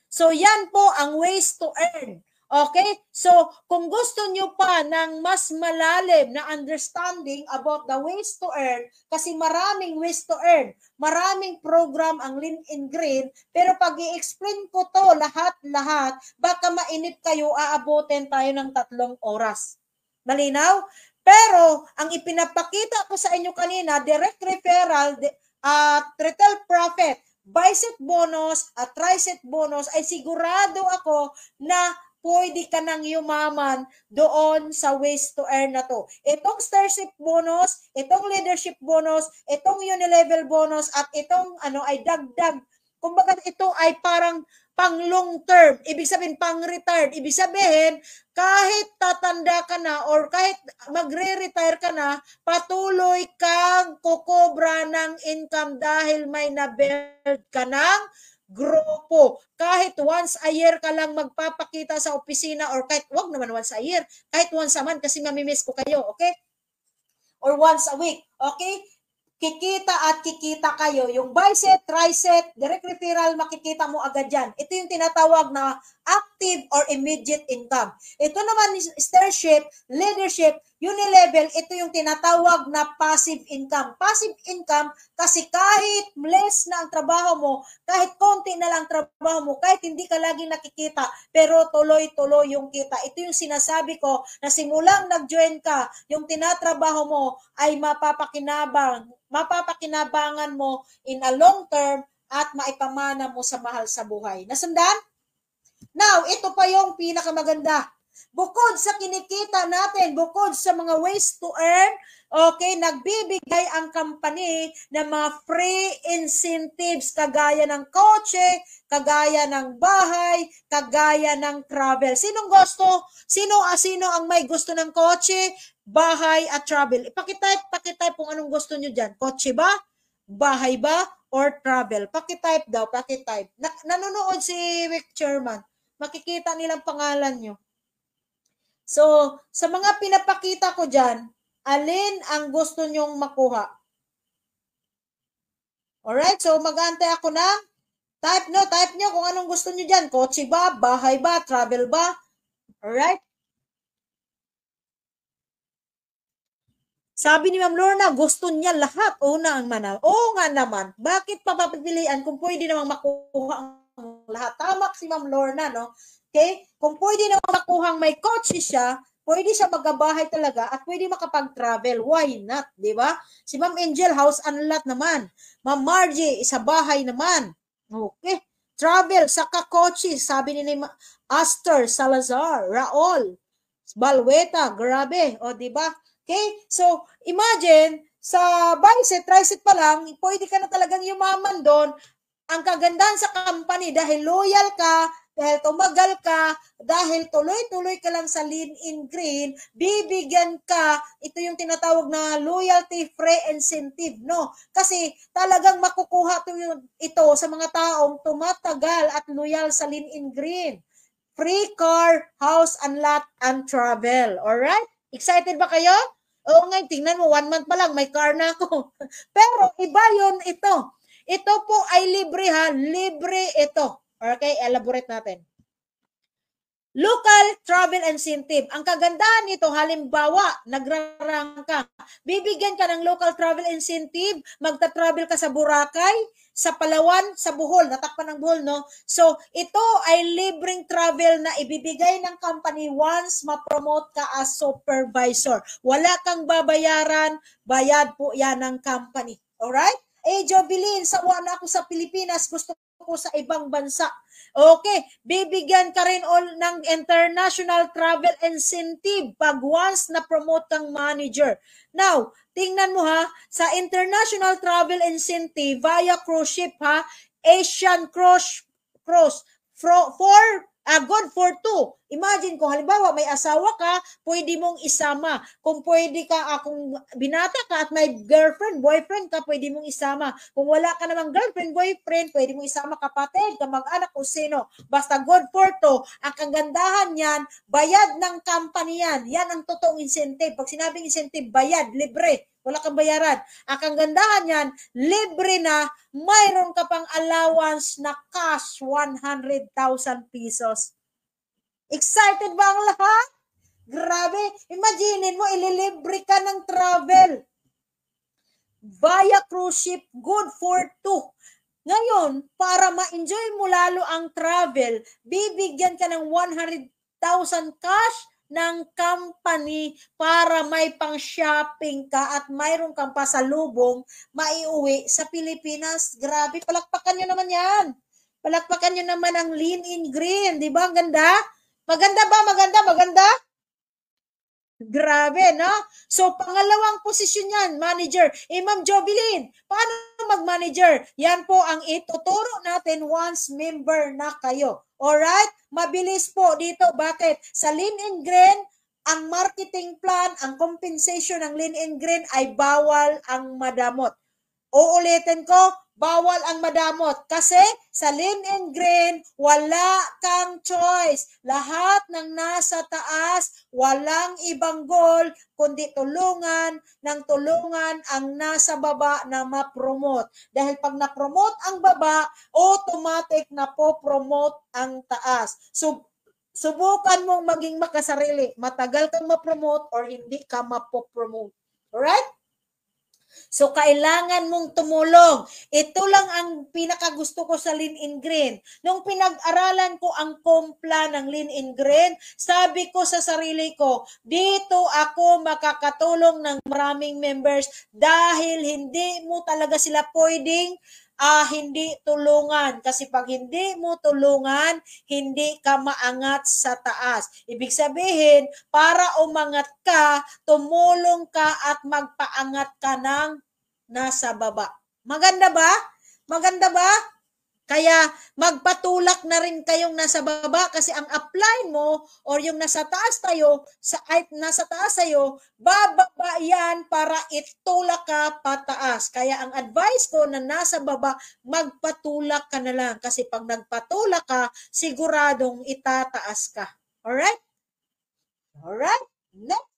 So, yan po ang ways to earn. Okay? So, kung gusto nyo pa ng mas malalim na understanding about the ways to earn, kasi maraming ways to earn, maraming program ang Lean in Green, pero pag i-explain ko to lahat-lahat, baka mainip kayo, aabutin tayo ng 3 oras. Malinaw? Pero, ang ipinapakita ko sa inyo kanina, direct referral, retail profit, bicep bonus at tricep bonus, ay sigurado ako na pwede ka nang yumaman doon sa ways to earn na to. Itong starship bonus, itong leadership bonus, itong unilevel bonus, at itong ay dagdag. Kumbaga ito ay parang pang long term, ibig sabihin pang retired, ibig sabihin kahit tatanda ka na or kahit magre-retire ka na, patuloy kang kukobra ng income dahil may na-build ka ng grupo. Kahit once a year ka lang magpapakita sa opisina, or kahit wag naman once a year, kahit once a month kasi mamimiss ko kayo, okay? Or once a week, okay? Kikita kayo. Yung bicep, tricep, direct referral, makikita mo agad yan. Ito yung tinatawag na active or immediate income. Ito naman, starship, leadership, unilevel, ito yung tinatawag na passive income. Passive income kasi kahit less na ang trabaho mo, kahit konti na lang trabaho mo, kahit hindi ka laging nakikita, pero tuloy-tuloy yung kita. Ito yung sinasabi ko na simulang nag-join ka, yung tinatrabaho mo ay mapapakinabangan mo in a long term at maipamana mo sa mahal sa buhay. Nasundan? Now, ito pa yung pinakamaganda. Bukod sa kinikita natin, bukod sa mga ways to earn, okay, nagbibigay ang company ng mga free incentives kagaya ng kotse, kagaya ng bahay, kagaya ng travel. Sinong gusto? Sino ang may gusto ng kotse, bahay at travel? Pakitype kung anong gusto nyo dyan. Kotse ba? Bahay ba? Or travel? Pakitype daw, pakitype. Nanonood si Rick Chairman. Makikita nilang pangalan nyo. So, sa mga pinapakita ko dyan, alin ang gusto nyong makuha? Alright, so mag-aantay ako na. Type nyo kung anong gusto nyo dyan. Kotse ba? Bahay ba? Travel ba? Alright? Sabi ni Ma'am Lorna, gusto niya lahat. Una ang manal. Oo nga naman. Bakit pa papipilian kung pwede namang makuha ang lahat? Tama si Ma'am Lorna, no? Okay? Kung pwede namang makuha may kotse siya, pwede siya magabahay talaga at pwede makapag-travel. Why not? Di ba? Si Ma'am Angel, house and lot naman. Ma'am Margie, isa bahay naman. Okay. Travel, saka kotse. Sabi ni Aster, Salazar, Raol, Balweta, grabe. O, di ba? Okay? So, imagine, sa bicep, tricep pa lang, pwede ka na talagang yumaman doon. Ang kagandahan sa company, dahil loyal ka, dahil tumagal ka, dahil tuloy-tuloy ka lang sa Lean in Green, bibigyan ka, ito yung tinatawag na loyalty free incentive, no? Kasi talagang makukuha ito sa mga taong tumatagal at loyal sa Lean in Green. Free car, house and lot, and travel. Alright? Excited ba kayo? Oo nga, tingnan mo, 1 month pa lang, may car na ako. Pero iba yun ito. Ito po ay libre ha, libre ito. Okay, elaborate natin. Local travel incentive. Ang kagandahan nito, halimbawa, nagrarang ka, bibigyan ka ng local travel incentive, magta-travel ka sa Boracay, sa Palawan, sa Bohol, natakpan ng Bohol, no? So, ito ay libreng travel na ibibigay ng company once ma-promote ka as supervisor. Wala kang babayaran, bayad po yan ng company. Alright? Jovelyn, sawa na ako sa Pilipinas, gusto ko sa ibang bansa. Okay, bibigyan ka rin all ng international travel incentive pag once na promote kang manager. Now, tingnan mo ha, sa international travel incentive via cruise ship ha, Asian cruise good for two. Imagine kung halimbawa may asawa ka, pwede mong isama. Kung pwede ka, kung binata ka at may girlfriend, boyfriend ka, pwede mong isama. Kung wala ka namang girlfriend, boyfriend, pwede mong isama kapatid, kamag-anak o sino. Basta good for two. Ang kagandahan yan, bayad ng company yan. Yan ang totoong incentive. Pag sinabing incentive, bayad, libre. Wala kang bayaran. Ang kagandahan yan, libre na, mayroon ka pang allowance na cash 100,000 pesos. Excited ba ang lahat? Grabe. Imagine mo, ililibre ka ng travel. Via cruise ship, good for two. Ngayon, para ma-enjoy mo lalo ang travel, bibigyan ka ng 100,000 cash ng company para may pang-shopping ka at mayroon kang pasalubong maiuwi sa Pilipinas. Grabe, palakpakan nyo naman yan. Palakpakan nyo naman ang Lean in Green. Di ba? Ang ganda? Maganda ba? Maganda? Grabe, no? So, pangalawang posisyon yan, manager. Ma'am Jovelyn, paano mag-manager? Yan po ang ituturo natin once member na kayo. Alright? Mabilis po dito. Bakit? Sa Lean and Green, ang marketing plan, ang compensation ng Lean and Green ay bawal ang madamot. Uulitin ko, bawal ang madamot. Kasi sa Lean and Green, wala kang choice. Lahat ng nasa taas, walang ibang goal, kundi tulungan ng tulungan ang nasa baba na ma-promote. Dahil pag na-promote ang baba, automatic na po-promote ang taas. So, subukan mong maging makasarili. Matagal kang ma-promote or hindi ka ma-promote. Alright? So, kailangan mong tumulong. Ito lang ang pinakagusto ko sa Lean in Green. Nung pinag-aralan ko ang kompla ng Lean in Green, sabi ko sa sarili ko, dito ako makakatulong ng maraming members dahil hindi mo talaga sila pwedeng hindi tulungan. Kasi pag hindi mo tulungan, hindi ka maangat sa taas. Ibig sabihin, para umangat ka, tumulong ka at magpaangat ka ng nasa baba. Maganda ba? Maganda ba? Kaya magpatulak na rin kayong nasa baba kasi ang apply mo or yung nasa taas tayo, nasa taas tayo, bababa yan para itulak ka pataas. Kaya ang advice ko na nasa baba, magpatulak ka na lang. Kasi pag nagpatulak ka, siguradong itataas ka. Alright? Alright? Next.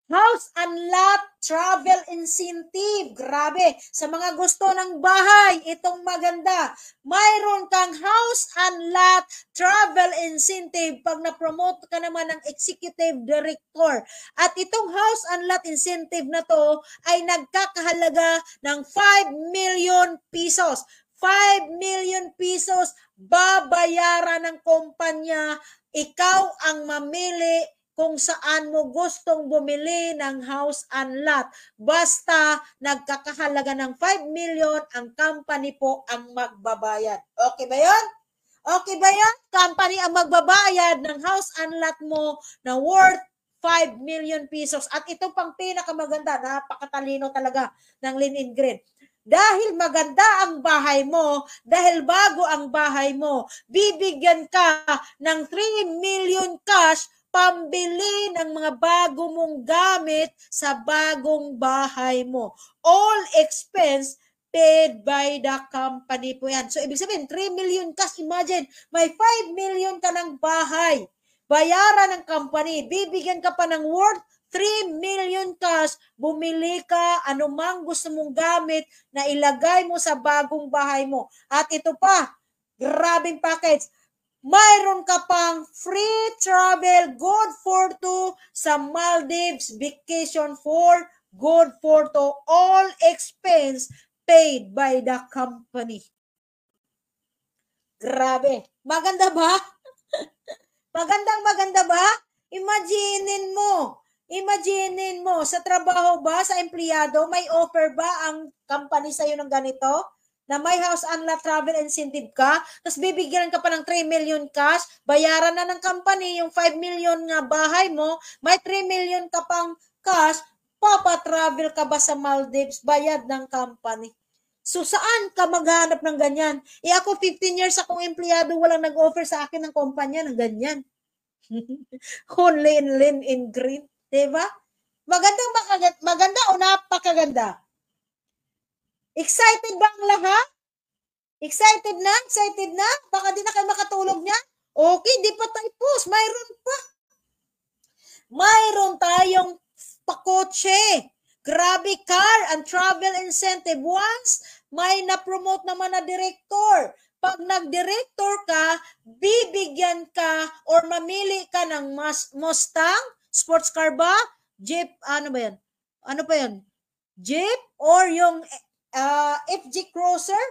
House and lot travel incentive. Grabe. Sa mga gusto ng bahay, itong maganda. Mayroon kang house and lot travel incentive pag na-promote ka naman ng executive director. At itong house and lot incentive na to ay nagkakahalaga ng 5 million pesos. 5 million pesos babayaran ng kumpanya. Ikaw ang mamili kung saan mo gustong bumili ng house and lot. Basta nagkakahalaga ng 5 million, ang company po ang magbabayad. Okay ba yun? Okay ba yun? Company ang magbabayad ng house and lot mo na worth 5 million pesos. At ito pang pinakamaganda, napakatalino talaga ng Lean in Green. Dahil maganda ang bahay mo, dahil bago ang bahay mo, bibigyan ka ng 3 million cash pambili ng mga bago mong gamit sa bagong bahay mo. All expense paid by the company po yan. So, ibig sabihin, 3 million cash. Imagine, may 5 million ka ng bahay. Bayaran ng company. Bibigyan ka pa ng worth 3 million cash. Bumili ka anumang gusto mong gamit na ilagay mo sa bagong bahay mo. At ito pa, grabing package. mayroon ka pang free travel, good for two sa Maldives vacation for good for two, all expense paid by the company. Grabe. Maganda ba? Maganda ba? Imaginin mo, sa trabaho ba, sa empleyado, may offer ba ang company sa'yo ng ganito? Na may house and lot travel incentive ka, tapos bibigyan ka pa ng 3 million cash, bayaran na ng company yung 5 million nga bahay mo, may 3 million ka pang cash, papatravel ka ba sa Maldives, bayad ng company. So, saan ka maghanap ng ganyan? Ako 15 years akong empleyado, walang nag-offer sa akin ng kumpanya ng ganyan. Only in lean in green, diba? Maganda o napakaganda? Excited ba ang lahat? Excited na? Excited na? Baka di na kayo makatulog niya? Okay, di pa tapos. Mayroon pa. Mayroon tayong pakotse. Grabe, car and travel incentive. Once may na-promote naman na director, pag nag-director ka, bibigyan ka or mamili ka ng Mustang, sports car ba? Jeep, ano ba yan? Ano pa yan? Jeep or yung FG Cruiser?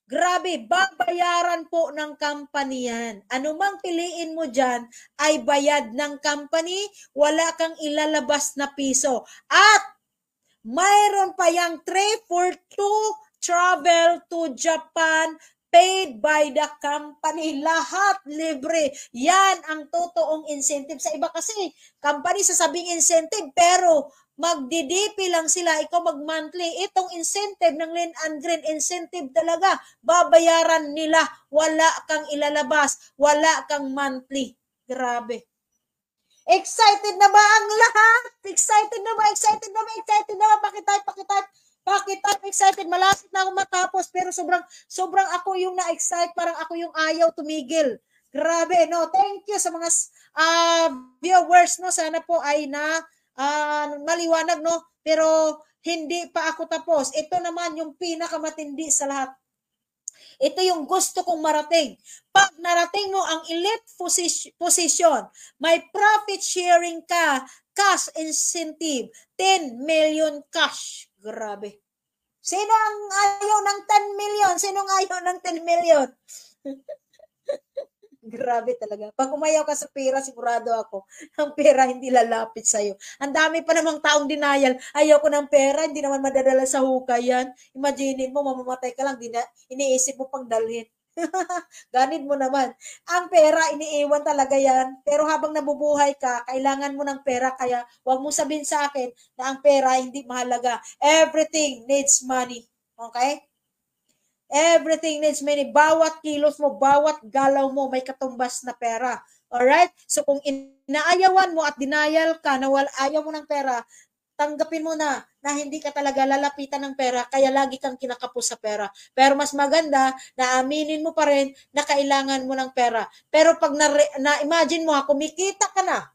Grabe, babayaran po ng company yan. Anumang piliin mo dyan ay bayad ng company, wala kang ilalabas na piso. At mayroon pa yung 3 for 2 travel to Japan paid by the company. Lahat libre. Yan ang totoong incentive. Sa iba kasi, company sasabing incentive, pero magdidipi lang sila, ikaw mag-monthly. Itong incentive ng Lean and Green, incentive talaga. Babayaran nila. Wala kang ilalabas. Wala kang monthly. Grabe. Excited na ba ang lahat? Excited na ba? Excited na ba? Excited na ba? Pakitype, excited. Malapit na ako matapos, pero sobrang ako yung na-excite, parang ako yung ayaw tumigil. Grabe, no? Thank you sa mga viewers, no? Sana po ay maliwanag, no? Pero hindi pa ako tapos. Ito naman yung pinakamatindi sa lahat. Ito yung gusto kong marating. Pag narating mo ang elite position, may profit sharing ka, cash incentive, 10 million cash. Grabe. Sino ang ayaw ng 10 million? Sino ang ayaw ng 10 million? Grabe talaga. Pag umayaw ka sa pera, sigurado ako, ang pera hindi lalapit sa'yo. Ang dami pa namang taong denial, ayaw ko ng pera, hindi naman madadala sa hukay yan. Imaginin mo, mamamatay ka lang, iniisip mo pang dalhin. Ganid mo naman. Ang pera, iniiwan talaga yan. Pero habang nabubuhay ka, kailangan mo ng pera. Kaya huwag mo sabihin sa akin na ang pera hindi mahalaga. Everything needs money. Okay? Everything needs money. Bawat kilos mo, bawat galaw mo, may katumbas na pera. Alright? So kung inaayawan mo at denial ka na ayaw mo ng pera, tanggapin mo na hindi ka talaga lalapitan ng pera, kaya lagi kang kinakapos sa pera. Pero mas maganda na aminin mo pa rin na kailangan mo ng pera. Pero pag na-imagine mo, kumikita ka na,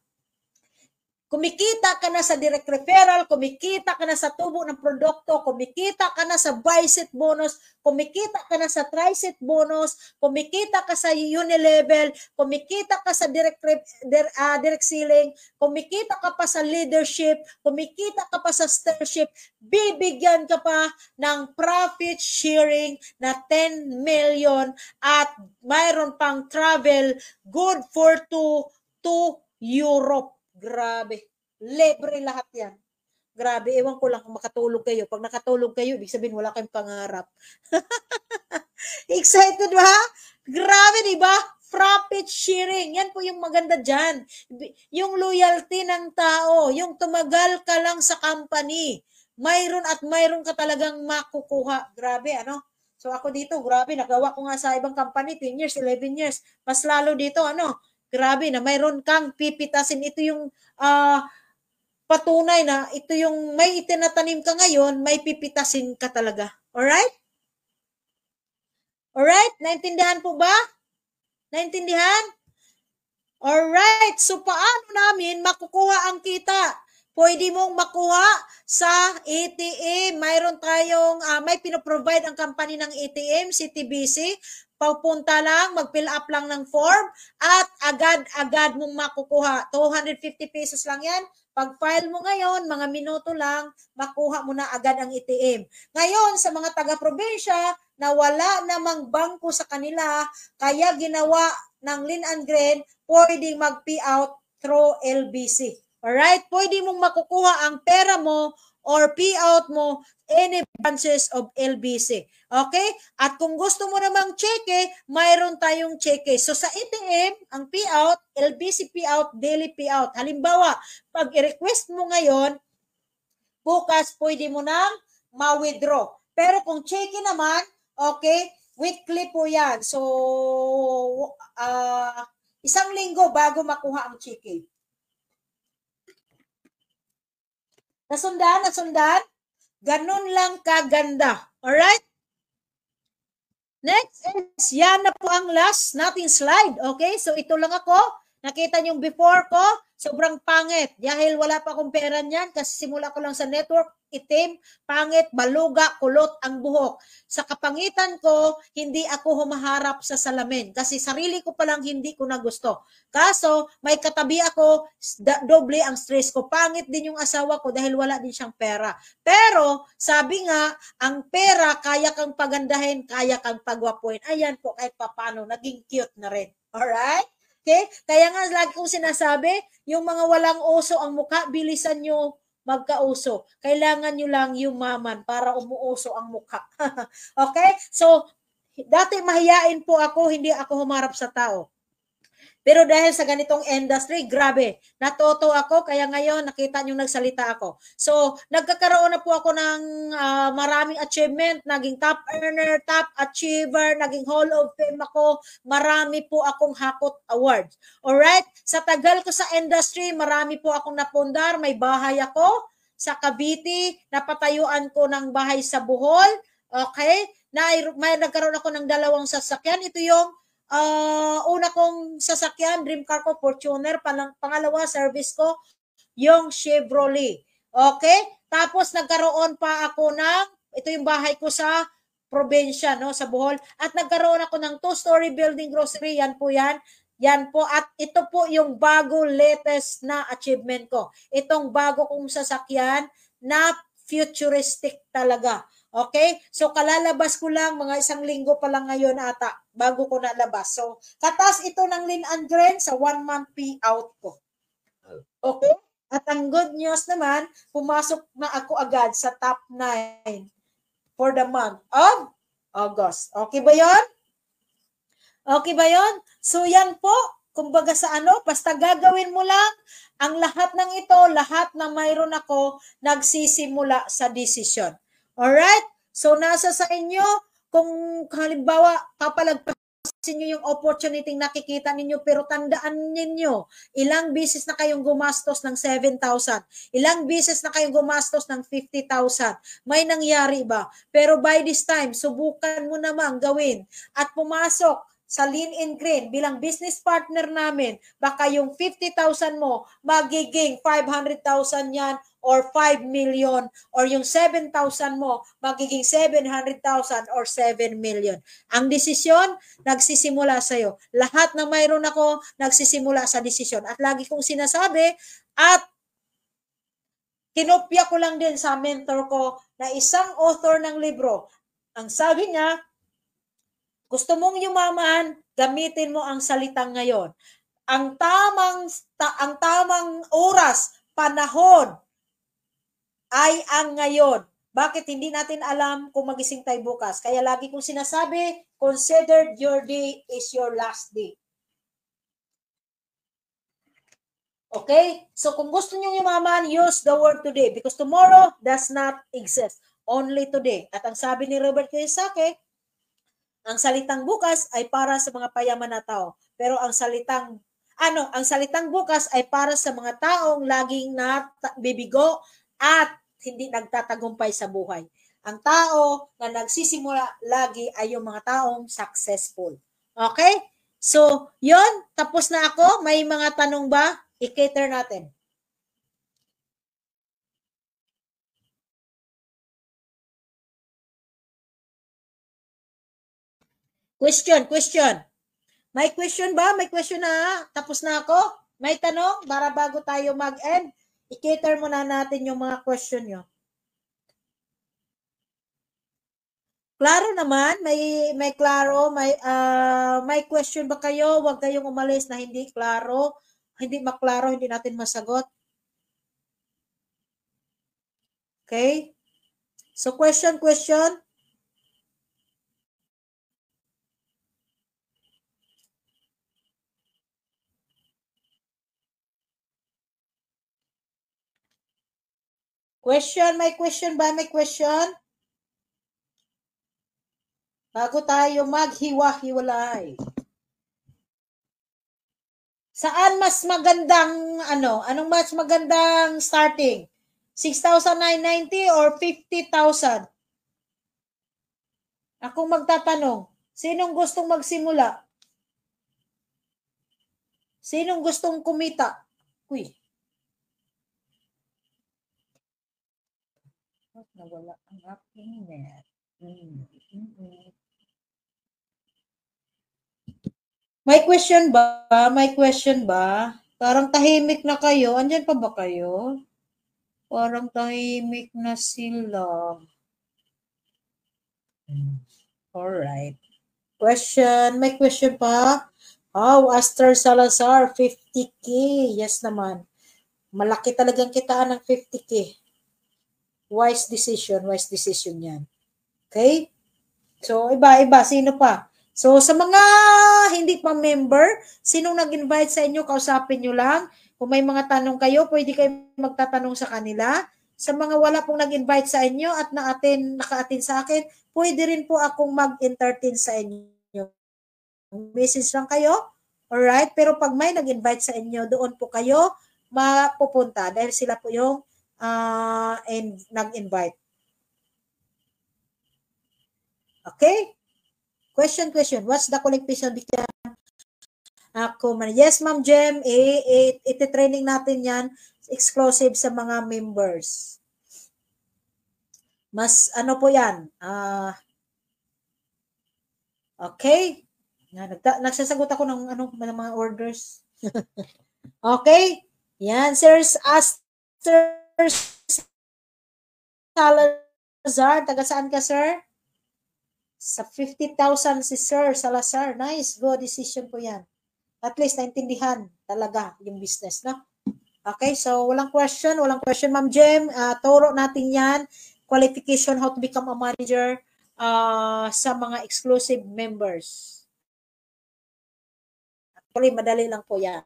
kumikita ka na sa direct referral, kumikita ka na sa tubo ng produkto, kumikita ka na sa buy-set bonus, kumikita ka na sa try-set bonus, kumikita ka sa unilevel, kumikita ka sa direct selling, kumikita ka pa sa leadership, kumikita ka pa sa starship, bibigyan ka pa ng profit sharing na 10 million at mayroon pang travel good for to Europe. Grabe. Libre lahat yan. Grabe, ewan ko lang kung makatulog kayo. Pag nakatulog kayo, ibig sabihin wala kayong pangarap. Excited ba? Grabe, di ba? Profit sharing. Yan po yung maganda dyan. Yung loyalty ng tao. Yung tumagal ka lang sa company. Mayroon at mayroon ka talagang makukuha. Grabe, ano? So ako dito, grabe, nagawa ko nga sa ibang company, 10 years, 11 years. Mas lalo dito, ano? Grabe na mayroon kang pipitasin. Ito yung patunay na ito yung may itinatanim ka ngayon, may pipitasin ka talaga. Alright? Alright? Naintindihan po ba? Naintindihan? Alright. So paano namin makukuha ang kita? pwede mong makuha sa ATM. Mayroon tayong, may pinoprovide ang company ng ATM, CTBC. Papunta lang, mag-fill up lang ng form at agad-agad mong makukuha. 250 pesos lang yan. Pag-file mo ngayon, mga minuto lang, makuha mo na agad ang ATM. Ngayon, sa mga taga-probinsya na wala namang bangko sa kanila, kaya ginawa ng Lynn and Green, pwedeng mag-payout through LBC. Alright? Pwede mong makukuha ang pera mo or payout mo any branches of LBC. Okay? At kung gusto mo namang cheque, mayroon tayong cheque. So sa ATM, ang payout, LBC payout, daily payout. Halimbawa, pag i-request mo ngayon, bukas pwede mo nang ma-withdraw. Pero kung cheque naman, okay, weekly po yan. So, isang linggo bago makuha ang cheque. Nasundan? Ganun lang kaganda. Alright? Next is, yan na po ang last nating slide. Okay? So, ito lang ako. Nakita niyo yung before ko, sobrang pangit. Dahil wala pa akong pera niyan kasi simula ko lang sa network, itim, pangit, baluga, kulot ang buhok. Sa kapangitan ko, hindi ako humaharap sa salamin kasi sarili ko palang hindi ko na gusto. Kaso, may katabi ako, doble ang stress ko. Pangit din yung asawa ko dahil wala din siyang pera. Pero, sabi nga, ang pera, kaya kang pagandahin, kaya kang pagwapuin. Ayan po, kahit papano, naging cute na rin. Alright? Okay? Kaya nga, lagi kong sinasabi, yung mga walang uso ang mukha, bilisan nyo magkauso. Kailangan nyo lang yumaman para umuuso ang mukha. Okay? So, dati mahiyain po ako, hindi ako humarap sa tao. Pero dahil sa ganitong industry, grabe, natuto ako, kaya ngayon nakita nyo nagsalita ako. So, nagkakaroon na po ako ng maraming achievement, naging top earner, top achiever, naging Hall of Fame ako, marami po akong hakot awards. Alright? Sa tagal ko sa industry, marami po akong napundar, may bahay ako sa Cavite, napatayuan ko ng bahay sa Bohol, okay? May nagkaroon ako ng 2 sasakyan, ito yung una kong sasakyan, dream car ko, Fortuner. Pangalawa, service ko, yung Chevrolet. Okay? Tapos nagkaroon pa ako ng, ito yung bahay ko sa probinsya, no, sa Bohol. At nagkaroon ako ng 2-story building grocery. Yan po yan. Yan po. At ito po yung bago latest na achievement ko. Itong bago kong sasakyan na futuristic talaga. Okay? So, kalalabas ko lang, mga 1 linggo pa lang ngayon ata, bago ko nalabas. So, katas ito ng Lynn and Green sa 1-month payout ko. Okay? At ang good news naman, pumasok na ako agad sa top 9 for the month of August. Okay ba yon? Okay ba yon? So, yan po. Kumbaga sa basta gagawin mo lang, ang lahat ng ito, lahat na mayroon ako, nagsisimula sa desisyon. Alright? So, nasa sa inyo, kung halimbawa, papalagpasin nyo yung opportunity nakikita ninyo, pero tandaan ninyo, ilang beses na kayong gumastos ng 7,000, ilang beses na kayong gumastos ng 50,000, may nangyari ba? Pero by this time, subukan mo namang gawin at pumasok sa Lynn and Green bilang business partner namin, baka yung 50,000 mo, magiging 500,000 yan or 5 million, or yung 7,000 mo, magiging 700,000 or 7 million. Ang desisyon, nagsisimula sa'yo. Lahat na mayroon ako, nagsisimula sa desisyon. At lagi kong sinasabi, at kinopya ko lang din sa mentor ko na isang author ng libro. Ang sabi niya, gusto mong yumaman, gamitin mo ang salitang ngayon. Ang tamang oras, panahon, ay ang ngayon. Bakit hindi natin alam kung magising tayo bukas? Kaya lagi kong sinasabi, consider your day is your last day. Okay? So kung gusto nyo yumaman, use the word today because tomorrow does not exist. Only today. At ang sabi ni Robert Kiyosaki, ang salitang bukas ay para sa mga payaman na tao. Pero ang salitang bukas ay para sa mga taong laging nabibigo at hindi nagtatagumpay sa buhay. Ang tao na nagsisimula lagi ay yung mga taong successful. Okay? So, yon, tapos na ako. May mga tanong ba? I-cater natin. Question. May question ba? May question na? Tapos na ako? May tanong? Para bago tayo mag-end, i-cater muna natin yung mga question nyo. Klaro naman, may klaro, may question ba kayo? Huwag kayong umalis na hindi klaro, hindi maklaro, hindi natin masagot. Okay? So question. Question, may question ba? May question? Bago tayo maghiwa-hiwalay. Saan mas magandang, anong mas magandang starting? 6,990 or 50,000? Akong magtatanong, sinong gustong magsimula? Sinong gustong kumita? Uy. Nawala ang aking net. May question ba? May question ba? Parang tahimik na kayo. Andyan pa ba kayo? Parang tahimik na sila. Alright. Question. May question pa? Oh, Aster Salazar, 50K. Yes naman. Malaki talagang kitaan ng 50K. Wise decision yan. Okay? So, iba. Sino pa? So, sa mga hindi pa member, sinong nag-invite sa inyo, kausapin nyo lang. Kung may mga tanong kayo, pwede kayo magtatanong sa kanila. Sa mga wala pong nag-invite sa inyo at naka-attend sa akin, pwede rin po akong mag-entertain sa inyo. Message lang kayo. Alright? Pero pag may nag-invite sa inyo, doon po kayo mapupunta dahil sila po yung nag-invite. Okay? Question. What's the qualification become? Yes, Ma'am Jem. Iti-training natin yan. Exclusive sa mga members. Mas ano po yan? Okay? Nagsasagot ako ng mga orders. Okay? Yan, Sir Salazar. Taga saan ka, sir? Sa 50,000 si Sir Salazar. Nice. Good decision po yan. At least naintindihan talaga yung business, no? Okay, so walang question, Ma'am Jem. Turo natin yan. Qualification, how to become a manager sa mga exclusive members. Actually, madali lang po yan.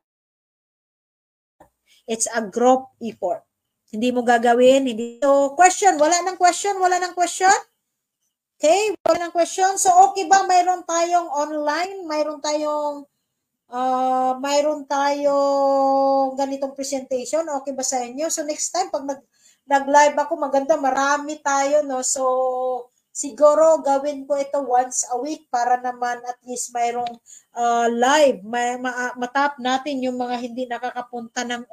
It's a group effort. Hindi mo gagawin, hindi. So, question, wala nang question? Okay, wala nang question. So, okay ba mayroon tayong online? Mayroon tayong ganitong presentation. Okay ba sa inyo? So, next time, pag nag-live ako, maganda, marami tayo, no? So, siguro gawin ko ito once a week para naman at least mayroong live. Matap natin yung mga hindi nakakapunta ng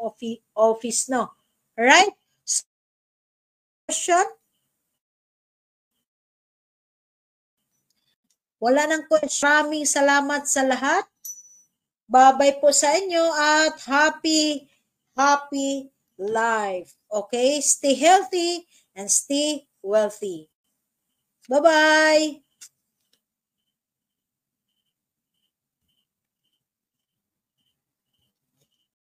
office, no? Alright? Question? Wala nang question. Maraming salamat sa lahat. Bye-bye po sa inyo at happy life. Okay? Stay healthy and stay wealthy. Bye-bye!